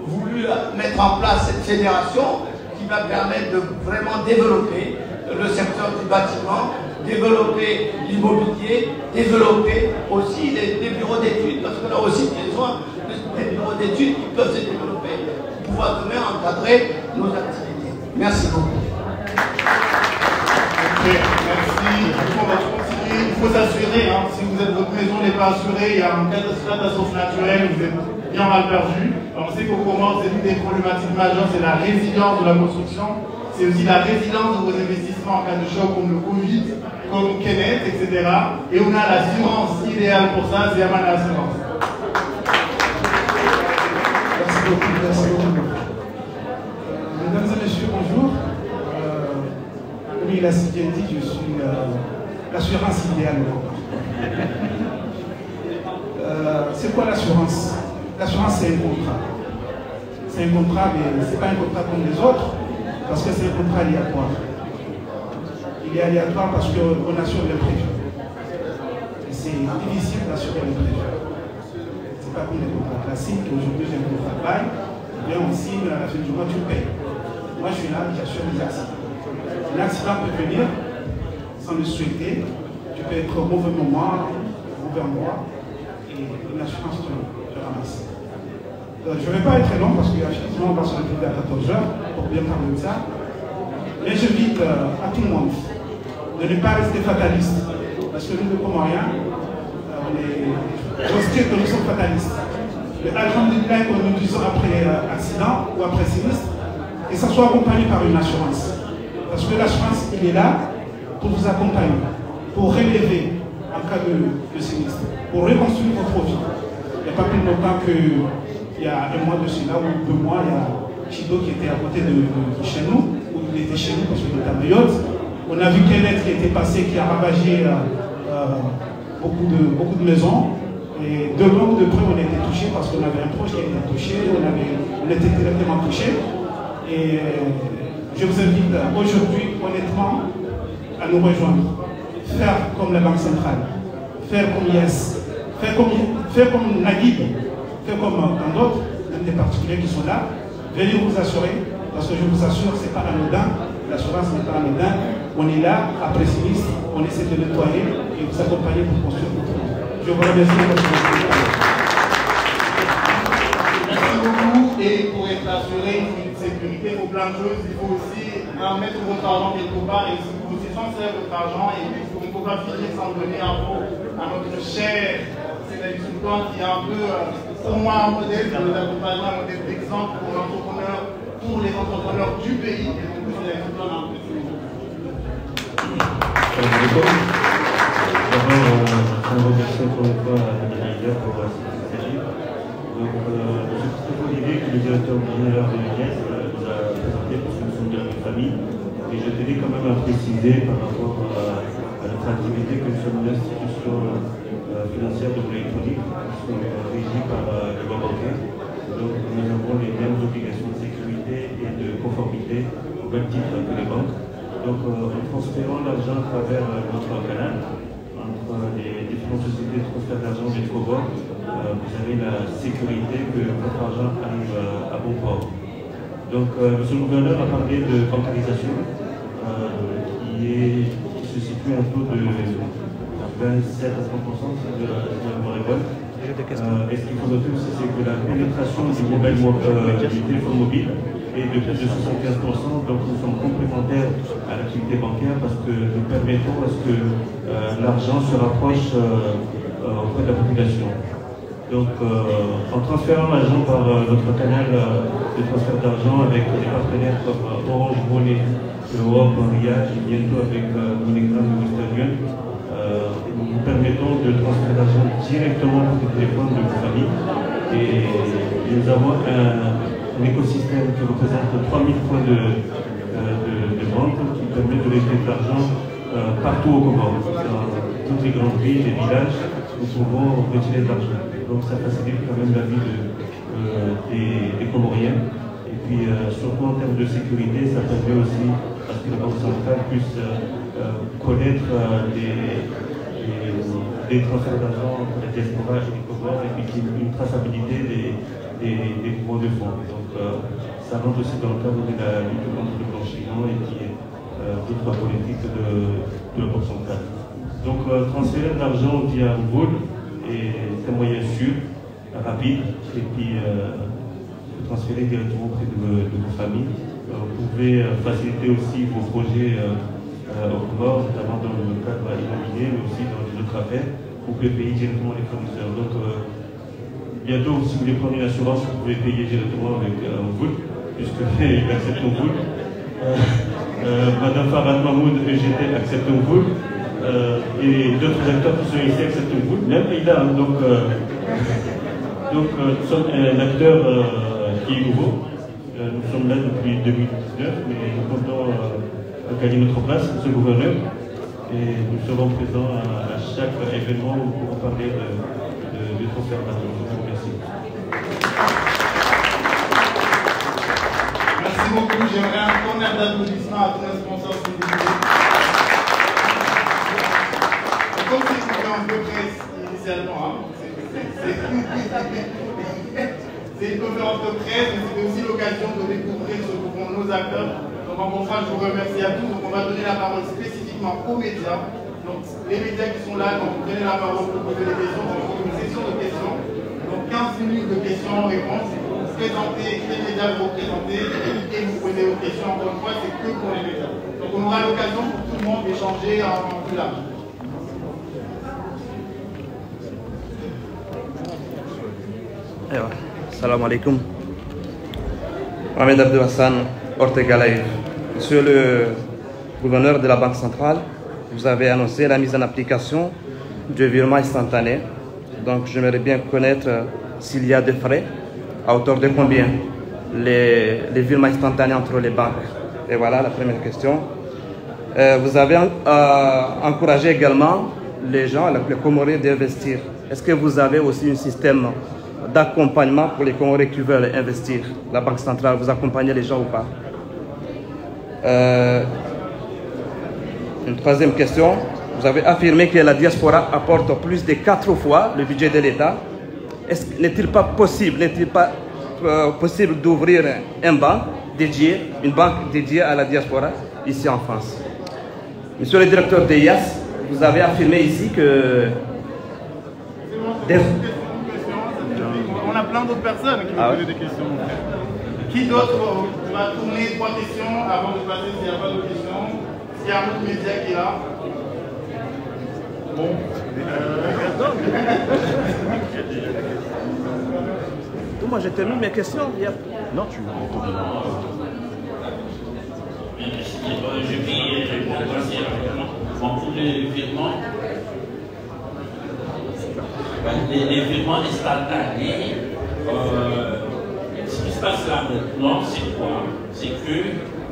voulu mettre en place cette fédération qui va permettre de vraiment développer le secteur du bâtiment, développer l'immobilier, développer aussi des bureaux d'études, parce qu'on a aussi besoin des bureaux d'études qui peuvent se développer pour pouvoir demain encadrer nos activités. Merci beaucoup.
Merci. On va continuer. Il faut s'assurer, hein, si votre maison n'est pas assurée, il y a un catastrophe naturelle, vous êtes bien mal perdu. On sait qu'au Comores, c'est une des problématiques majeures, c'est la résilience de la construction. C'est aussi la résilience de vos investissements en cas de choc comme le Covid, comme Kenneth, etc. Et on a l'assurance idéale pour ça, c'est Yaman Assurance.
Merci beaucoup, merci beaucoup. Mesdames et messieurs, bonjour. Oui, il a si bien dit, je suis l'assurance idéale. C'est quoi l'assurance? L'assurance, c'est un contrat. C'est un contrat, mais ce n'est pas un contrat comme les autres, parce que c'est un contrat aléatoire. Il est aléatoire parce qu'on assure le prévu. C'est difficile d'assurer le prévu. Ce n'est pas comme les contrats classiques. Aujourd'hui, j'ai un contrat de bail, bien on signe, à la fin du mois, tu payes. Moi, je suis là, j'assure les accidents. L'accident peut venir sans le souhaiter. Tu peux être au mauvais moment, mauvais endroit, et une assurance te ramasse. Je ne vais pas être long parce qu'effectivement on va se retrouver à 14h pour bien parler de ça. Mais j'invite à tout le monde de ne pas rester fataliste. Parce que nous, les Comoriens, nous sommes fatalistes. Le alhamdoulilah que nous disons après accident ou après sinistre, et ça soit accompagné par une assurance. Parce que l'assurance, il est là pour vous accompagner, pour relever en cas de sinistre, pour reconstruire votre vie. Il n'y a pas plus longtemps qu'il y a un mois de cela, ou 2 mois, il y a Chido qui était à côté de chez nous, où il était chez nous parce qu'il était à Mayotte. On a vu Kenneth qui était passé, qui a ravagé beaucoup de maisons. Et de manque de près, on était touché parce qu'on avait un proche qui était touché, on était directement touché. Et je vous invite aujourd'hui, honnêtement, à nous rejoindre. Faire comme la Banque centrale, faire comme IS, faire comme Naguib, faire comme dans d'autres, des particuliers qui sont là. Venez vous assurer, parce que je vous assure, ce n'est pas anodin, l'assurance n'est pas anodin. On est là, après sinistre, on essaie de nettoyer et vous accompagner pour construire votre vie. Je vous remercie de votre attention.
Merci beaucoup. Et pour être assuré, il faut une sécurité, il faut plein de choses. Il faut aussi mettre votre argent quelque part et vous aussi transférer votre argent. Et puis, il ne faut pas finir sans donner un mot à notre cher Sénégal Sultan qui est un peu, pour moi, un modèle de l'accompagnement, un modèle d'exemple pour l'entrepreneur, pour les entrepreneurs du pays. Et donc, Sénégal Sultan a un peu de
je remercie encore une fois Madame Aïda pour cette initiative. Donc, c'est l'idée que le directeur général de l'UNES nous a présenté parce que nous sommes dans une famille. Et je tenais quand même à préciser par rapport à notre activité que nous sommes une institution financière de l'électronique, qui sont régies par le droit bancaire. Donc, nous avons les mêmes obligations de sécurité et de conformité au même titre que les banques. Donc, en transférant l'argent à travers notre canal, entre les différentes sociétés de transfert d'argent l'argent des Comores, vous avez la sécurité que votre argent arrive à bon port. Donc, monsieur le gouverneur a parlé de bancarisation, qui se situe à un taux de 27 à 30%, si je me révolte. Et ce qu'il faut noter aussi, c'est que la pénétration du téléphone mobile est de plus de 75%, donc nous sommes complémentaires à l'activité bancaire parce que nous permettons à ce que l'argent se rapproche auprès de la population. Donc, en transférant l'argent par notre canal de transfert d'argent avec des partenaires comme Orange Money, Europe, Ria et bientôt avec MoneyGram et Western Union, nous permettons de transférer l'argent directement sur les téléphones de vos familles. Et nous avons un écosystème qui représente 3000 points de vente qui permet de retirer de l'argent partout au Comores. Dans toutes les grandes villes, les villages, nous pouvons retirer de l'argent. Donc ça facilite quand même la vie des Comoriens. Et puis surtout en termes de sécurité, ça permet aussi à ce que la Banque centrale puisse connaître des transferts d'argent entre la diaspora et les Comores et puis une traçabilité des mouvements de fonds. Donc ça rentre aussi dans le cadre de la lutte contre le blanchiment et qui est toute la politique de la Banque centrale. Donc transférer de l'argent via Voul est un moyen sûr, rapide, et puis transférer directement auprès de vos familles. Vous pouvez faciliter aussi vos projets au Comores, notamment dans le cadre immobilier, mais aussi dans les autres affaires. Vous pouvez payer directement les fournisseurs. Donc, bientôt, si vous voulez prendre une assurance, vous pouvez payer directement avec Voul, puisqu'il accepte Voul. Madame Farad Mahmoud, EGT, accepte Voul. Et d'autres acteurs qui sont ici acceptent Voul, même Aïda. Donc, nous sommes un acteur qui est nouveau. Nous sommes là depuis 2019, mais nous comptons gagner notre place, monsieur le gouverneur. Et nous serons présents à chaque événement où nous pourrons parler de transfert d'argent. Je vous remercie.
Merci beaucoup. J'aimerais un tonnerre d'applaudissements à tous les sponsors sélectionnés. Comme c'est une conférence de presse initialement, c'est une conférence de presse, mais c'est aussi l'occasion de découvrir ce que font nos acteurs. Donc en conférence, je vous remercie à tous. Donc on va donner la parole spécifiquement aux médias. Donc les médias qui sont là, quand vous prenez la parole pour poser des questions, donc une session de questions. Donc 15 minutes de questions-réponses. Vous présentez les médias que vous représentez et vous posez vos questions. Encore une fois, c'est que pour les médias. Donc on aura l'occasion pour tout le monde d'échanger en plus large.
Salam alaikum. Mohamed Abdou Hassan, Ortega Live. Monsieur le gouverneur de la Banque centrale, vous avez annoncé la mise en application du virement instantané. Donc j'aimerais bien connaître s'il y a des frais, à hauteur de combien les virements instantanés entre les banques. Et voilà la première question. Vous avez encouragé également les gens, les Comoriens d'investir. Est-ce que vous avez aussi un système d'accompagnement pour les Comoriens qui veulent investir? La Banque centrale, vous accompagnez les gens ou pas? Une troisième question. Vous avez affirmé que la diaspora apporte plus de 4 fois le budget de l'État. N'est-il pas possible d'ouvrir une banque dédiée à la diaspora ici en France? Monsieur le directeur de IAS, vous avez affirmé ici que...
On a plein d'autres personnes qui vont poser des questions. Qui d'autre va tourner 3 questions avant de passer s'il n'y a pas d'autres questions? S'il y a un autre média qui est là? Bon.
Moi j'ai terminé mes questions.
Non, tu
je vais répondre assez rapidement. Pour les virements, les virements instantanés, ce qui se passe là maintenant, c'est quoi? C'est que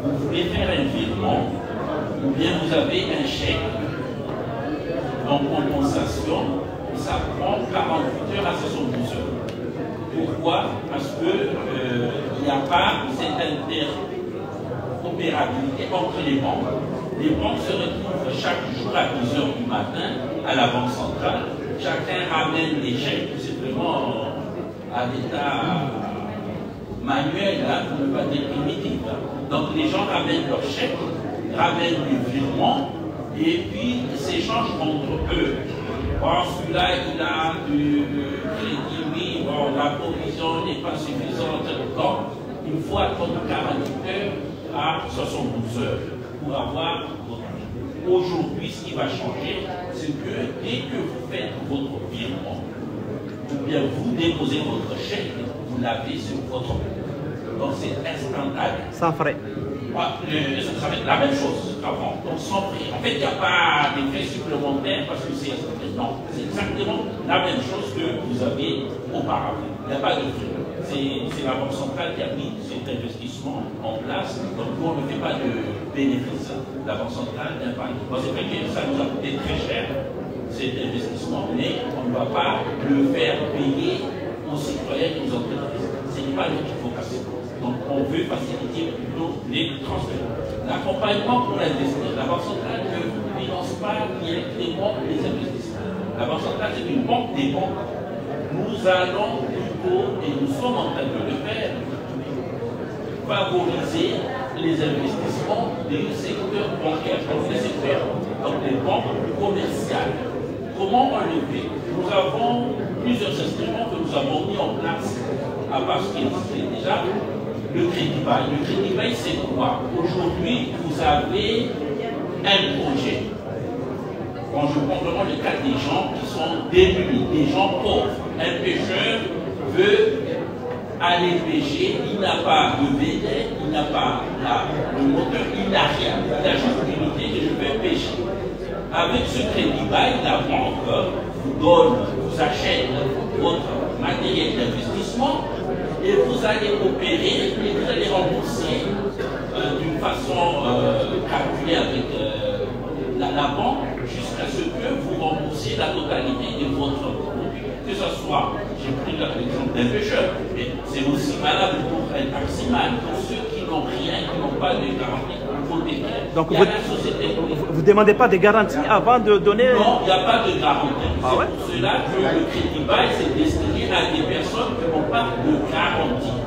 vous voulez faire un virement, ou bien vous avez un chèque en compensation, ça prend 48 heures à 72 heures. Pourquoi? Parce qu'il n'y a pas cette interopérabilité entre les banques. Les banques se retrouvent chaque jour à 10h du matin à la Banque centrale. Chacun ramène des chèques, c'est vraiment à l'état manuel, hein, pour ne pas dire primitif. Hein. Donc les gens ramènent leurs chèques, ramènent du virement et puis s'échangent entre eux. Bon, celui-là, il a du crédit, oui, bon, la provision n'est pas suffisante. Donc, il faut attendre 48 heures à 72 heures pour avoir votre argent. Aujourd'hui, ce qui va changer, c'est que dès que vous faites votre virement, ou bien vous déposez votre chèque, vous l'avez sur votre compte. Donc, c'est instantané.
Sans frais.
Ça va être la même chose qu'avant, donc sans frais. En fait, il n'y a pas de frais supplémentaires parce que c'est exactement la même chose que vous aviez auparavant. Il n'y a pas de frais. C'est la Banque centrale qui a mis cet investissement en place. Donc, nous, on ne fait pas de bénéfices. La Banque centrale n'a pas. C'est vrai que ça nous a coûté très cher, cet investissement, mais on ne va pas le faire payer aux citoyens et aux entreprises. Ce n'est pas notre vocation. Donc, on veut faciliter plutôt les transferts. L'accompagnement pour l'investissement, la Banque centrale ne finance pas directement les investissements. La Banque centrale, c'est une banque des banques. Nous allons plutôt, et nous sommes en train de le faire, favoriser les investissements des secteurs bancaires, donc les banques commerciales. Comment on le fait? Nous avons plusieurs instruments que nous avons mis en place à part ce qui existait déjà. Le crédit bail. Le crédit bail, c'est quoi? Aujourd'hui, vous avez un projet. Quand je prends vraiment le cas des gens qui sont démunis, des gens pauvres. Un pêcheur veut aller pêcher, il n'a pas de védet, il n'a pas le moteur, il n'a rien. Il a juste l'unité que je vais pêcher. Avec ce crédit bail, la banque vous donne, vous achète votre matériel d'investissement et vous allez opérer et vous allez rembourser d'une façon calculée avec la banque jusqu'à ce que vous remboursiez la totalité de votre produit. Que ce soit, j'ai pris l'exemple d'un pêcheur, mais c'est aussi valable pour un taximan, pour ceux qui n'ont rien, qui n'ont pas de garantie hypothécaire.
Donc vous ne demandez pas de garantie avant de donner...
Non, il n'y a pas de garantie. C'est pour cela que le crédit bail c'est destiné à des personnes qui n'ont pas de garantie.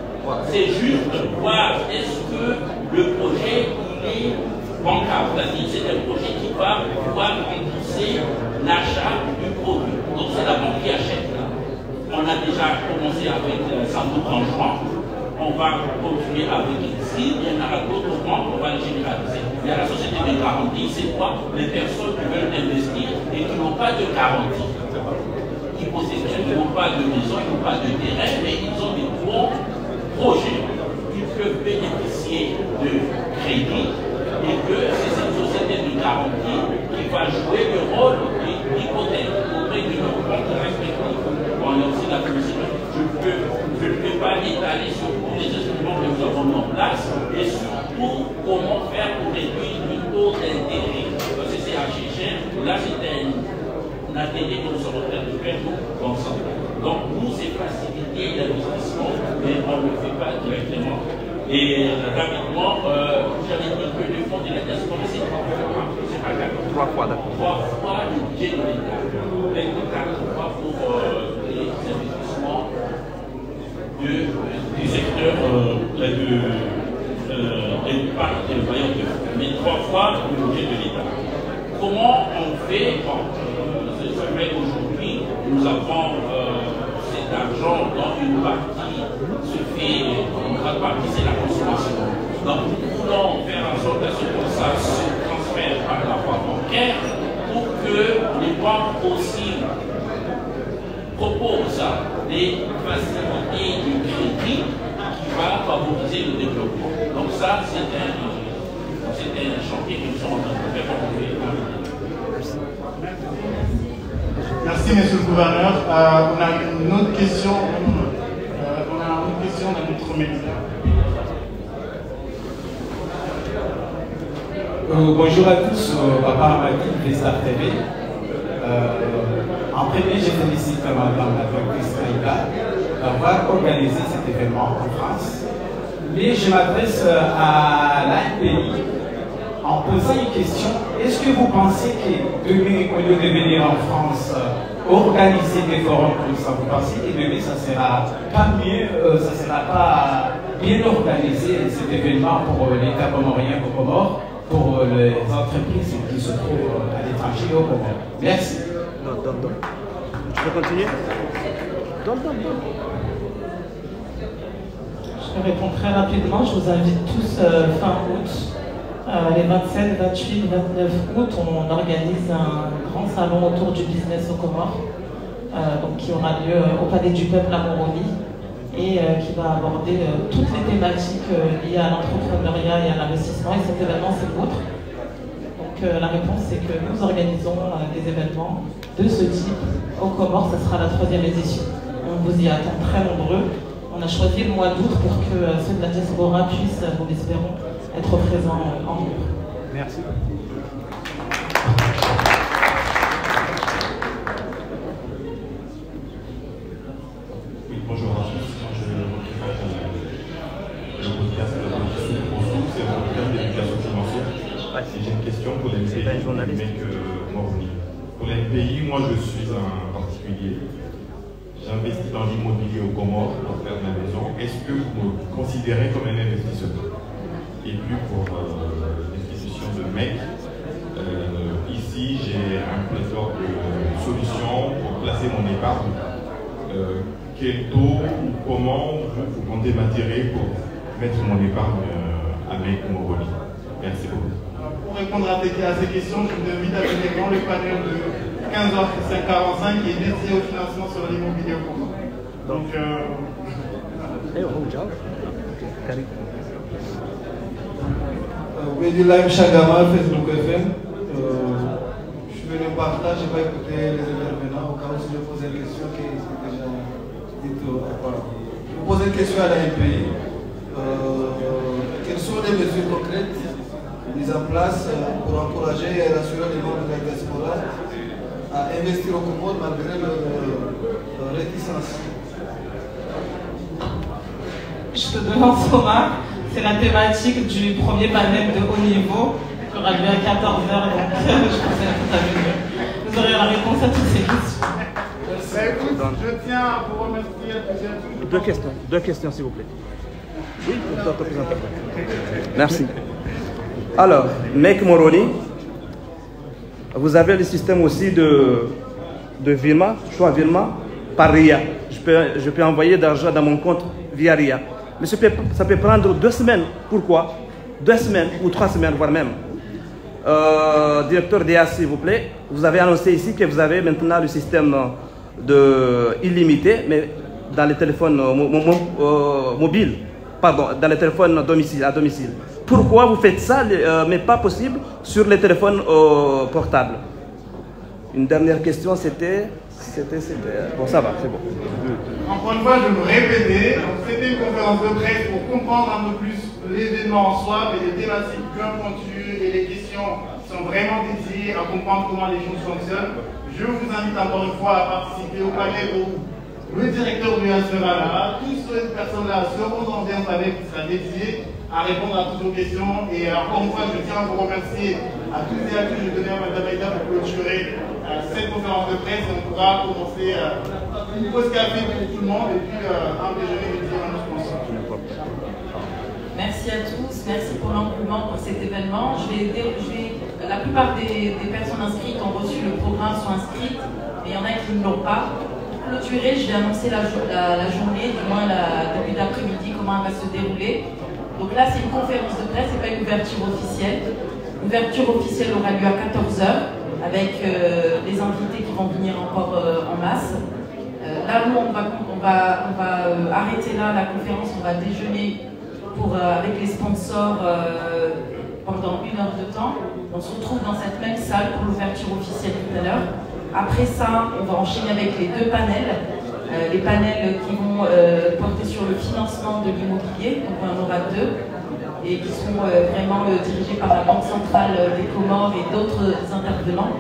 C'est juste voir est-ce que le projet il est bancable. C'est-à-dire c'est un projet qui va pouvoir rembourser l'achat du produit. Donc c'est la banque qui achète. On a déjà commencé avec Santo en juin. On va continuer avec ici. Il y en aura d'autres banques, on va les généraliser. Il y a la société de garantie, c'est quoi? Les personnes qui veulent investir et qui n'ont pas de garantie. Qui possèdent, ils n'ont pas de maison, ils n'ont pas de terrain, mais ils ont des bons projets. Ils peuvent bénéficier de crédit et que c'est cette société de garantie qui va jouer le rôle d'hypothèque auprès de nos banques respectives. Bon, il y a aussi la publicité. Je ne peux pas m'étaler sur tous les instruments que nous avons mis en place et surtout comment faire pour réduire le taux d'intérêt. Parce que c'est assez cher. Là, c'est un atelier que nous sommes en train de faire comme ça. Donc, nous, c'est faciliter l'investissement, mais on ne le fait pas directement. Et rapidement, j'avais dit que le fonds de la diaspora, c'est 3 fois. C'est pas 4.
3 fois, d'accord.
3 fois le budget de l'État. 24 fois pour les investissements du secteur du parc de bailleurs de fonds. Mais 3 fois le budget de l'État. Comment on fait? Bon, c'est vrai aujourd'hui, nous avons cet argent dans une partie se fait, une grande partie c'est la consommation. Donc nous voulons faire en sorte à ce que ça se transfère par la voie bancaire pour que les banques aussi proposent des facilités de crédit qui va favoriser le développement. Donc ça c'est un chantier que nous sommes en train de faire pour
Merci, monsieur le gouverneur. On a une autre question. On a une question dans notre média.
Bonjour à tous, papa Amadi, Vesta TV. En premier, je félicite madame la directrice Aïda d'avoir organisé cet événement en France. Mais je m'adresse à l'ANPI en posant une question. Est-ce que vous pensez que demain, au lieu de venir en France, organiser des forums comme ça, vous pensez que demain, ça sera pas mieux, ça sera pas bien organisé cet événement pour l'État comorien aux Comores, pour les entreprises qui se trouvent à l'étranger aux Comores? Merci.
Non. Je peux continuer?
Je réponds très rapidement. Je vous invite tous fin août, les 27, 28, 29 août, on organise un grand salon autour du business aux Comores, donc qui aura lieu au Palais du Peuple à Moroni et qui va aborder toutes les thématiques liées à l'entrepreneuriat et à l'investissement. Et cet événement, c'est le vôtre. Donc la réponse, c'est que nous organisons des événements de ce type aux Comores. Ce sera la 3e édition. On vous y attend très nombreux. On a choisi le mois d'août pour que ceux de la diaspora puissent, nous l'espérons, être présents en nombre.
Merci.
Oui, bonjour à tous. Je représente le podcast de c'est un podcast d'éducation financière. J'ai une question pour l'NPI. Pour l'NPI, moi je suis un particulier. J'investis dans l'immobilier aux Comores pour faire de la maison. Est-ce que vous me considérez comme un investisseur? Et puis pour l'institution de MEC, ici j'ai un pléthore de solutions pour placer mon épargne. Quel taux ou comment vous comptez m'attirer pour mettre mon épargne à MEC ou Moroni? Merci beaucoup.
Pour répondre à ces questions, je vous invite à venir dans le panel de 15h45 qui est dédié au financement sur l'immobilier au Comores. Donc,
Live Chagama, Facebook FM. Je suis venu en partage, je n'ai pas écouté les intervenants au cas où si je posais une question qui est déjà dite. Je vous pose une question à l'ANPI. Quelles sont les mesures concrètes mises en place pour encourager et rassurer les membres de la diaspora à investir au Comores malgré leur réticence?
Je te demande, Thomas, c'est la thématique du premier panel de haut niveau qui aura lieu à 14h, donc je pense que tout à venir. Vous aurez la réponse à toutes ces questions.
Écoute, je tiens à vous remercier.
Deux questions, s'il vous plaît. Oui, merci. Alors, MEC Moroni, vous avez le système aussi de virement, choix virement par RIA. Je peux envoyer de l'argent dans mon compte via RIA. Mais ça peut prendre 2 semaines. Pourquoi? 2 semaines ou 3 semaines, voire même. Directeur DA, s'il vous plaît, vous avez annoncé ici que vous avez maintenant le système de illimité, mais dans les téléphones mobiles, pardon, dans les téléphones à domicile. Pourquoi vous faites ça, mais pas possible sur les téléphones portables? Une dernière question, c'était... Bon, ça va, c'est bon.
Encore une fois, je me répétais, c'était une conférence de presse pour comprendre un peu plus l'événement en soi, mais les thématiques bien pointues et les questions sont vraiment dédiées à comprendre comment les choses fonctionnent. Je vous invite encore une fois à participer au panel où le directeur du sera là, toutes ces personnes-là seront en lien avec, qui sera dédié à répondre à toutes vos questions. Et encore une fois, je tiens à vous remercier à tous et à tous. Je vais donner à Mme Aïda pour clôturer cette conférence de presse. On pourra commencer une pause café pour tout le monde et puis un déjeuner dédié à nos sponsors.
Merci à tous, merci pour l'engouement pour cet événement. La plupart des personnes inscrites ont reçu le programme, sont inscrites, mais il y en a qui ne l'ont pas. Pour clôturer, je vais annoncer la journée, du moins début d'après-midi, comment elle va se dérouler. Donc là, c'est une conférence de presse, ce n'est pas une ouverture officielle. L'ouverture officielle aura lieu à 14h avec les invités qui vont venir encore en masse. Là, nous, on va arrêter là la conférence, on va déjeuner avec les sponsors pendant 1 heure de temps. On se retrouve dans cette même salle pour l'ouverture officielle tout à l'heure. Après ça, on va enchaîner avec les 2 panels. Les panels qui vont porter sur le financement de l'immobilier, donc on en aura 2, et qui seront vraiment dirigés par la Banque centrale des Comores et d'autres intervenants.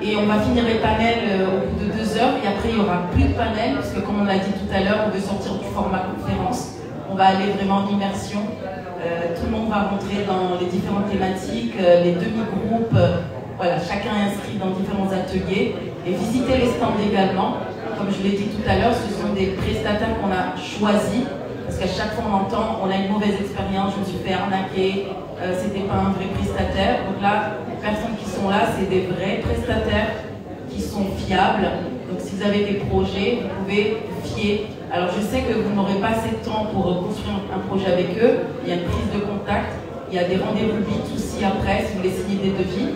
Et on va finir les panels au bout de 2 heures, et après il n'y aura plus de panels, parce que comme on l'a dit tout à l'heure, on veut sortir du format conférence. On va aller vraiment en immersion Tout le monde va rentrer dans les différentes thématiques, les demi-groupes, voilà, chacun est inscrit dans différents ateliers. Et visiter les stands également. Comme je l'ai dit tout à l'heure, ce sont des prestataires qu'on a choisis. Parce qu'à chaque fois on entend, on a une mauvaise expérience, je me suis fait arnaquer, c'était pas un vrai prestataire. Donc là, les personnes qui sont là, c'est des vrais prestataires qui sont fiables. Donc si vous avez des projets, vous pouvez fier. Alors je sais que vous n'aurez pas assez de temps pour construire un projet avec eux. Il y a une prise de contact, il y a des rendez-vous B2C après si vous voulez signer des devis.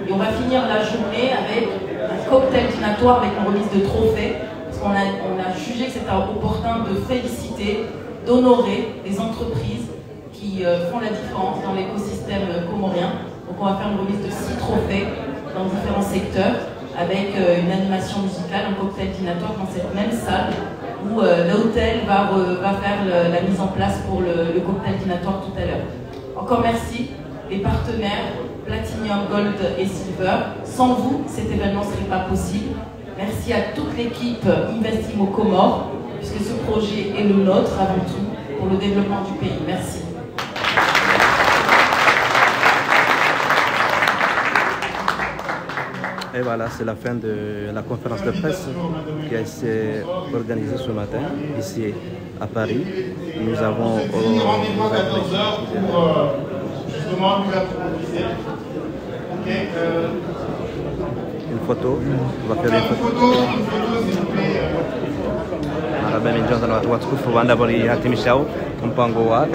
Et on va finir la journée avec un cocktail dînatoire avec une remise de trophées. Parce qu'on a jugé que c'était opportun de féliciter, d'honorer les entreprises qui font la différence dans l'écosystème comorien. Donc on va faire une remise de 6 trophées dans différents secteurs avec une animation musicale, un cocktail dînatoire dans cette même salle où l'hôtel va faire la mise en place pour le cocktail dînatoire tout à l'heure. Encore merci, les partenaires Platinum, Gold et Silver. Sans vous, cet événement ne serait pas possible. Merci à toute l'équipe Investimo Comores, puisque ce projet est le nôtre avant tout pour le développement du pays. Merci.
Et voilà, c'est la fin de la conférence de presse qui a été organisée ce matin, ici à Paris. Nous avons
rendez-vous à 14h pour justement l'ouverture officielle.
Une photo, on va faire une photo
s'il vous plaît.
Arabe min jazana watu kufu banda bari hatimisha mpango wa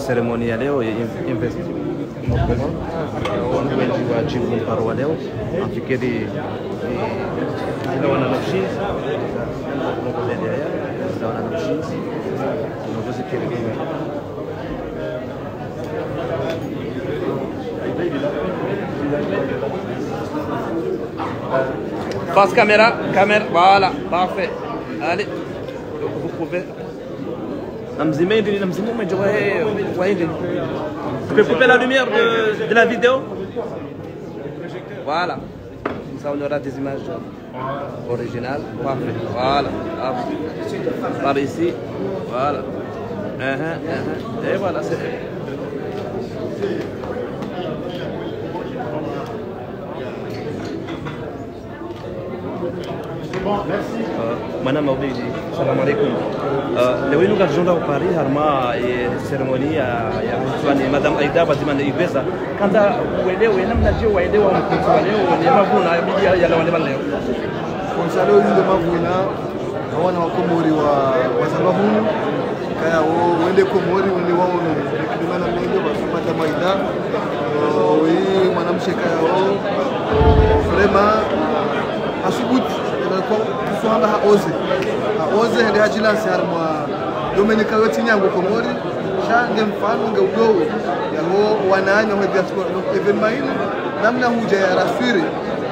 ceremony ya leo invest wengi wajibu mpango wa leo nafikiri ila wananchi passe caméra, voilà, parfait. Allez, vous pouvez. Tu peux couper la lumière de la vidéo? Voilà. Ça, on aura des images originales. Parfait. Voilà. Par ici. Voilà. Et voilà, c'est Madame Obeidi, salam alaikum. Leo inu gajunda wa Paris harma ceremony ya Madame Aida Bazimana Ibeza. Kanda uelewe namna je waelewa mkutano wa leo ni mavuna ya leo leo.
Kwa leo ndio mavuna hawana wakomori wa wazalahunu kaya wende komori wende wao kimana mmoja basi Madame Aida wewe mwanamke kaya wao vraiment asubuhi kuswanga haoze hende hajilansi harma Dominika yote nyango komori shange mfano ngeudowe yaho wananya wa diaspora evenement hili namna huja ya rasiri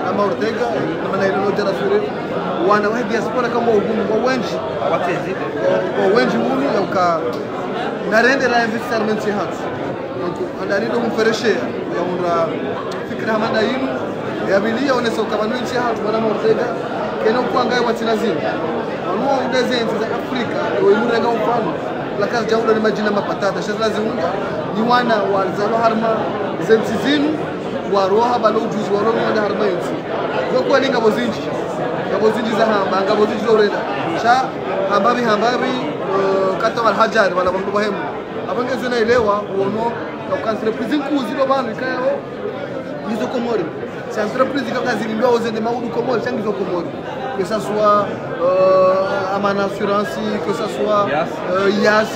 ama Ortega namna ile hoja rasiri wana wa diaspora kama ugumu kwa wengi watezi kwa wengi muni yauka narende la investissement hatu donc andani ndo mfereshe ya unda fikra hamada yinu ya bilia onesa ukabanu nchi hatu bwana Ortega keno kuangaye watinazini wanu udezenti za Afrika wemurenga mfano la kazi jauda ni majina mapatata shazla ziunga ni wana wazalo harma zenti zinu waroha balo ujuzi waroha wanda harma yonsi kwa ninga bozinji za hamba nga bozinji lorenda sha hambabi kata wal hajar wala bandu bahemu abange zina elewa wono na kantreprise nkuzilo banu ikayo nizo komori c'est entreprise qui a zilindwa ozende maudu komori changizo komori que ça soit Amana Assurance, que ça soit Yas,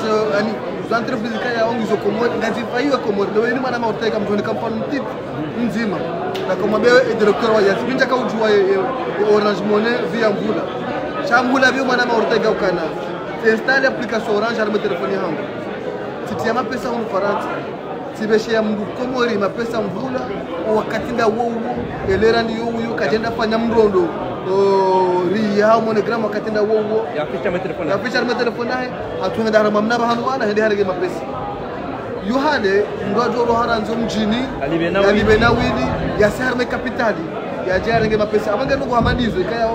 les entreprises qui ont des commodes, ils ont failli à Comores. Donc, nous avons fait une campagne type, une zima. La commode est directeur de Yas. Nous avons joué Orange Money via Mboula. Chamboula, nous avons fait au Canada. C'est installé l'application Orange à le téléphone. Si tu as ma pesa en France, si tu as ma pesa en Mboula, ou à Katinda Wou, et les randi Wou, Kajenda Fanyamrondo. Ria monogram wakatenda wowo ya picha telefoni hatuenda harama mnaba hanu wala hende harege mapesa yuhade ndo joro haranzo mjini alibena wili ya sarme kapitali ya jari ngema pesa abanga nuko hamandizo ikaya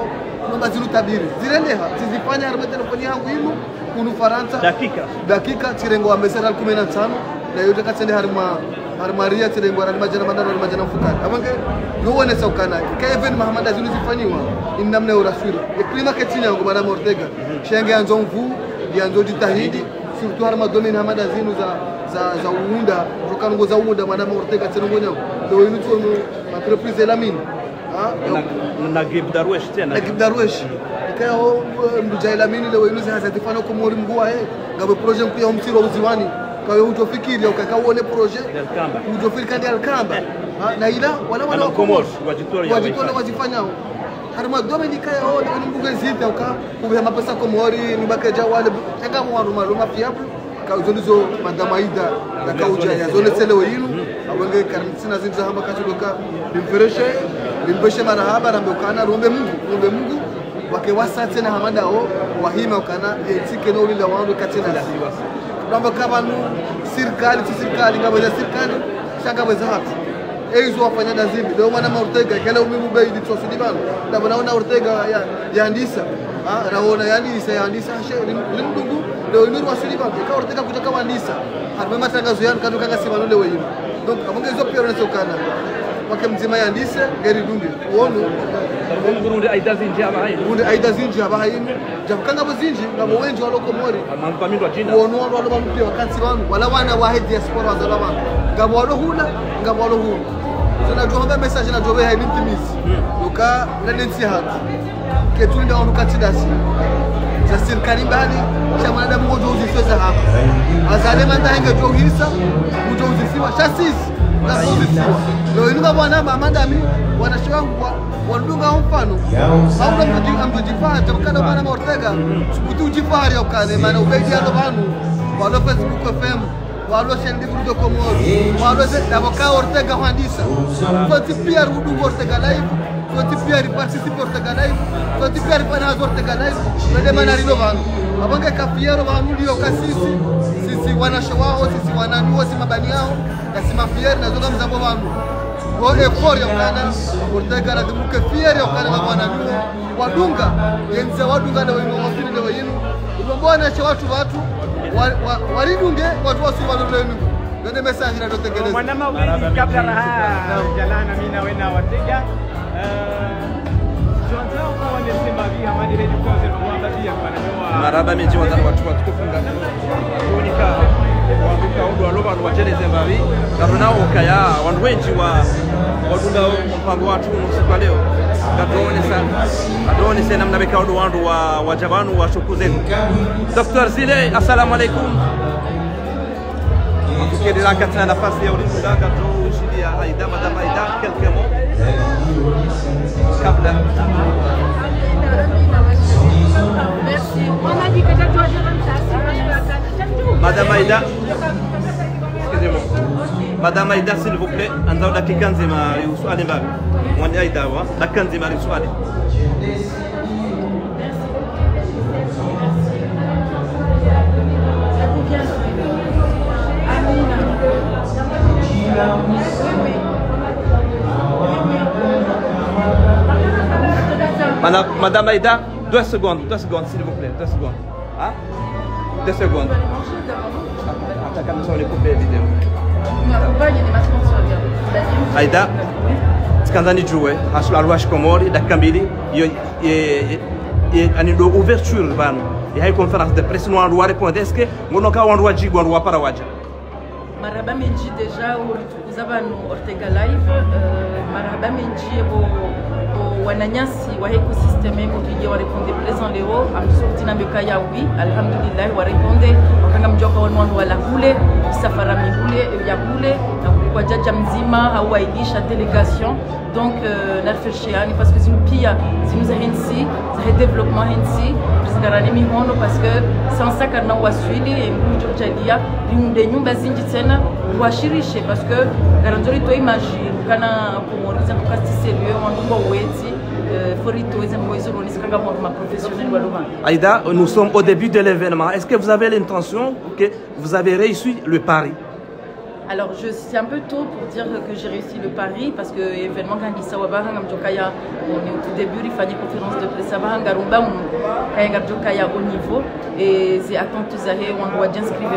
nomba zilu tabiri zirendeha zizifanya harma telefoni yangu inu kunu Faransa dakika tirengo wa mesera 15 na yote katsende harmaria tirengo wa majana mandano na majana mfukani abanga nuone saukana ikaya even Muhammad zilu zifanywa innamna urasuli iklima ketina yangu madam Ortega shenge anzo mvu yanzo jitahidi surtout harma domine Muhammad zinu za uunda jokango za uunda madam Ortega tirengo nyango ndio inu tsono entreprise la mine
na Gib Darwesh tena
na Gib Darwesh ikao mdujaila mini leo inuzi hazatifana kwa mori mgua ngabe projet mpya umtiro uziwani kwa hiyo utofikiria ukakaone projet utofikiri kandi alkamba na ila wala komor wajitole wajifanyao harima Dominica yao ni mbuga zita uka kubya mapesa komori ni bakeja wale tanga mwaruma fiable ka uzonizo madama Aida na kauja ya zone selewe yinu abenge karamtsina zinza hamba kachuloka limfereshe marahaba na mbokana rombe Mungu wake wasate na hamada o wahima ukana etike no lila wandu katina kwamba kabanu serikali ngabeza serikali shaka beza hatu eizo wafanya dazibi ndio maana Ortega kale umimu beidi tosudibano ndio naona Ortega yaandisa raona yaandisa limdungu ndio nuru wasudibano ka Ortega kutoka waandisa harbe matangazo yan kanu kanga simano lewe yino donc abonge hizo pia unasokana wake mzima yaandise ngeri dungi uono
Burundi Aida zinji abahaini
Burundi Aida zinji abahaini jamkanga bozinji ngabo wenji waloko mori
amamfamindwa jina
uono walo bampia wakansi wanu wala wana wa diaspora wazalama ngabo walo hula tunajua message na jobe hai nimtimizi luka nanensi hatu ketunda wanu katidasi za serikali mbali cha mwanadamu mmoja uzifeza hapa azale manda henge johisa mmoja uzisiwa chasisi na uzisiwa leo inuka bwana madami wanashangwa wandunga mfano au mjifaa tabakana bwana Ortega kutujifari ukale maana ubeji alo banu walo Facebook FM walo shendi burudo komori walo tabaka Ortega handisa foti pia rudu Ortega live foti pia participe Ortega live foti pia pana Ortega live ndio maana rilo banu abanga kafiero banu ndio kasisi sisi wanashawao sisi wananuo si mabani yao na si mafiero na zoga mzabo banu wale fori ukana Ortega na dumuke fiero ukana na wananuo wadunga yenza wadunga na wino mafini na wino ubona cha watu walidunge watu wasiwalolenu ndio message na tutekeleza
mwana mawili kabla raha jalana mimi na wena Ortega Jonathan kwa wanasema via hadi redio kwa sababu pia kwa
maraba meji watu kufunga kunika wabuka ndo aloba wajeleze mbavi karona okaya wandu wengi wadunda mpango watu usiku leo kadone sana namna beka wandu wa jabanu wa shukuzeni Dr. Zile assalamu alaikum tukidira katana nafasi ya ulinda gato shidia Aida madame Aida quelques mots kabla
merci on a dit que tu dois faire
madame Aida excusez-moi madame Aida s'il vous plaît anza dakika nzima uswali mbabi mwani Aida wa dakika nzima uswali Madame Aida, 2 secondes s'il vous plaît, 2 secondes. Hein? 2 secondes. Attends, comme ça on est coupé la vidéo. Aida, skandani joué, hasla alwash komori, dakambili, ani do ouverture banu. Il y a une conférence de presse nous on doit répondre est-ce que on ka on doit jigo on doit para waja.
Marhaba menji deja ulitukuza banu Ortega live marhaba menji wananyasi wa ecosystem yako kije wareponde présent leo amsorti na mbeka ya oui alhamdulillah wareponde wakanga mjoka wanwandu wala kule safara mihule ya kule na kwa jaja mzima au waidisha delegation donc nalfeshiani parce que zinu pia zinu za hensi za développement hensi zikarani mihono parce que sans ça kana waswili ngujo jalia liunde nyumba zinji tena washirishe parce que garanzori to imagine kana kumoriza mukasti sérieux wandu weti
Aida, nous sommes au début de l'événement. Est-ce que vous avez l'intention que vous avez réussi le pari?
Alors, c'est un peu tôt pour dire que j'ai réussi le pari parce que événement quand il on est au tout début, il fallait une conférence de presse au niveau et c'est attendre tous on doit inscrire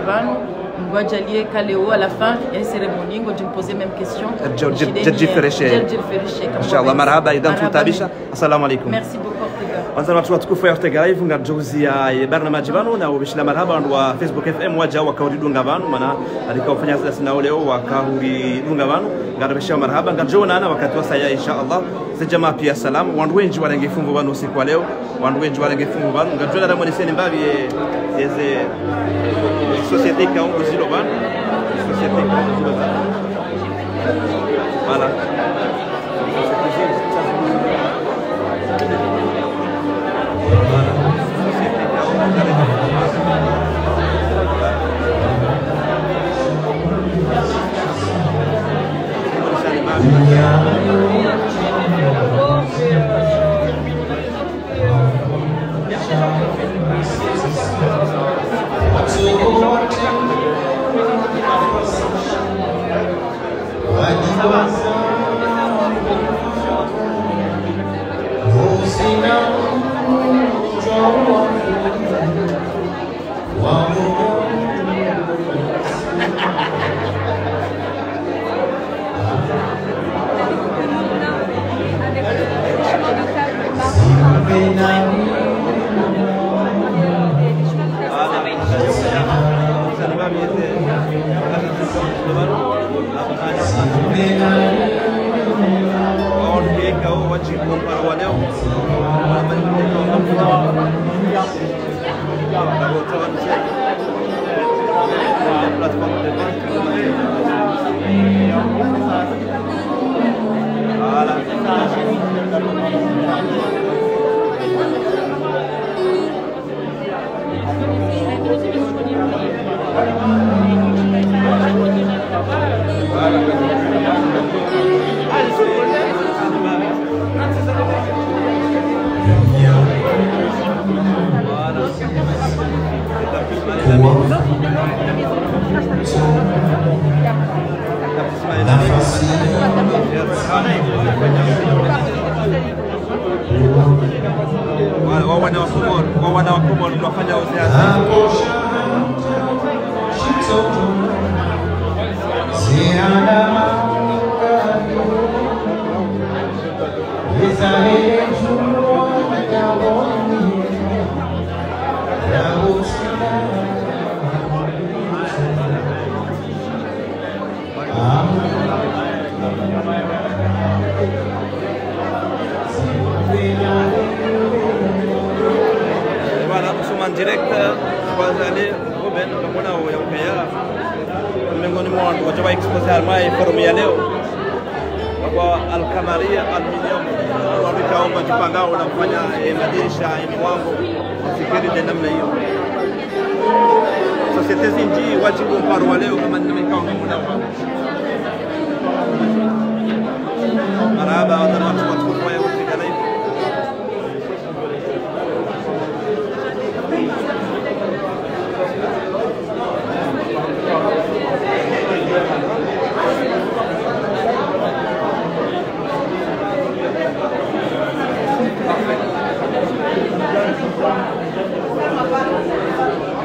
on doit aller Kaléo à la fin et cérémonie on me poser même question.
Inshallah marhaba idan tutabisha. Assalamu alaikum.
Merci beaucoup Ortega.
Wanzana watu watukufu ya Ortega live ngajozia barnamaji bano na ubishila marhaba wa Facebook FM waja wakauri dunga bano maana alikuwa kufanya sasa na leo wakauri dunga bano ngarabisha marhaba ngajona na wakati wa saya inshallah sijama pia salamu wandu wengi walengefumbu bano siku leo wandu wengi walengefumbu bano ngajona ramoni sene mbavi eze société qui a un zilo ban société qui a un zilo ban voilà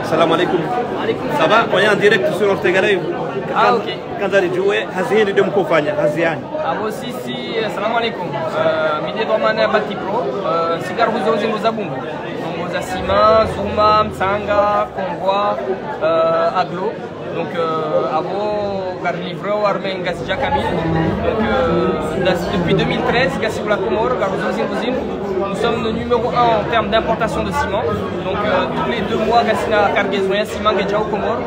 Salam alaikum. Ça va? On est en direct sur Ortega Live.
Ah ok.
Quand vous allez jouer, Haziani de Mkofanya, Haziani.
Ah aussi si, salam alaikum. Midi Domana Bati Pro, Cigar Wuzozi Muzabungu. Donc Sima, Zuma, Mtsanga, Convoi, Aglo. Donc avant Garlivro, Armen Gazija Kamil. Donc depuis 2013, Gassibula Komor, Garuzozin Gouzin. Nous sommes le numéro 1 en termes d'importation de ciment. Donc tous les 2 mois, Gassina Kargezoya, Ciment, Gedja au Komor.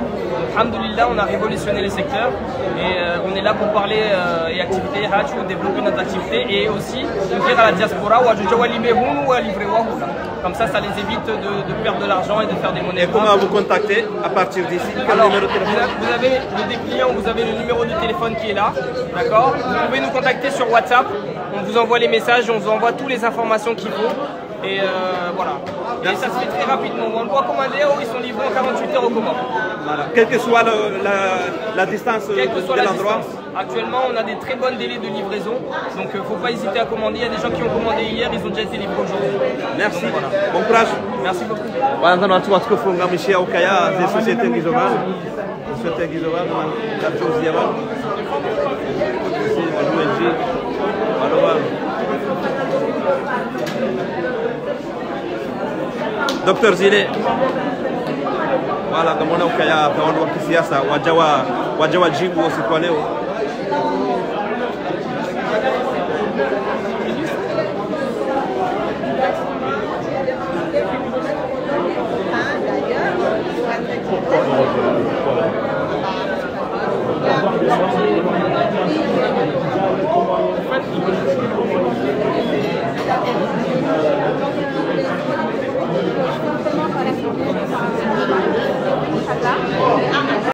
Alhamdoulilah, on a révolutionné les secteurs et on est là pour parler et activités, pour développer notre activité et aussi dire à la diaspora ou à Libehoun ou à Livrewahoula. Comme ça les évite de perdre de l'argent et de faire des monnaies.
Et comment vous contacter à partir d'ici?
Alors, vous avez le dépliant, vous avez le numéro de téléphone qui est là, d'accord? Vous pouvez nous contacter sur WhatsApp, on vous envoie les messages, on vous envoie toutes les informations qu'il faut. Et voilà. Et ça se fait très rapidement. On le doit commander, ils sont livrés en 48 heures au Comores.
Voilà. Quelle que soit la distance de l'endroit.
Actuellement, on a des très bons délais de livraison. Donc, il ne faut pas hésiter à commander. Il y a des gens qui ont commandé hier, ils ont déjà été livrés aujourd'hui.
Merci.
Donc, voilà.
Bon courage.
Merci beaucoup.
Kwanza watu watukufunga mishia ukaya ze societe ngizobana. Societe ngizobana na chozi yaba. Si waluenji. Walowa. Dr. Zile. Voilà, kama ukaya kwa watu wa kisiasa wajawa jibu usiku leo.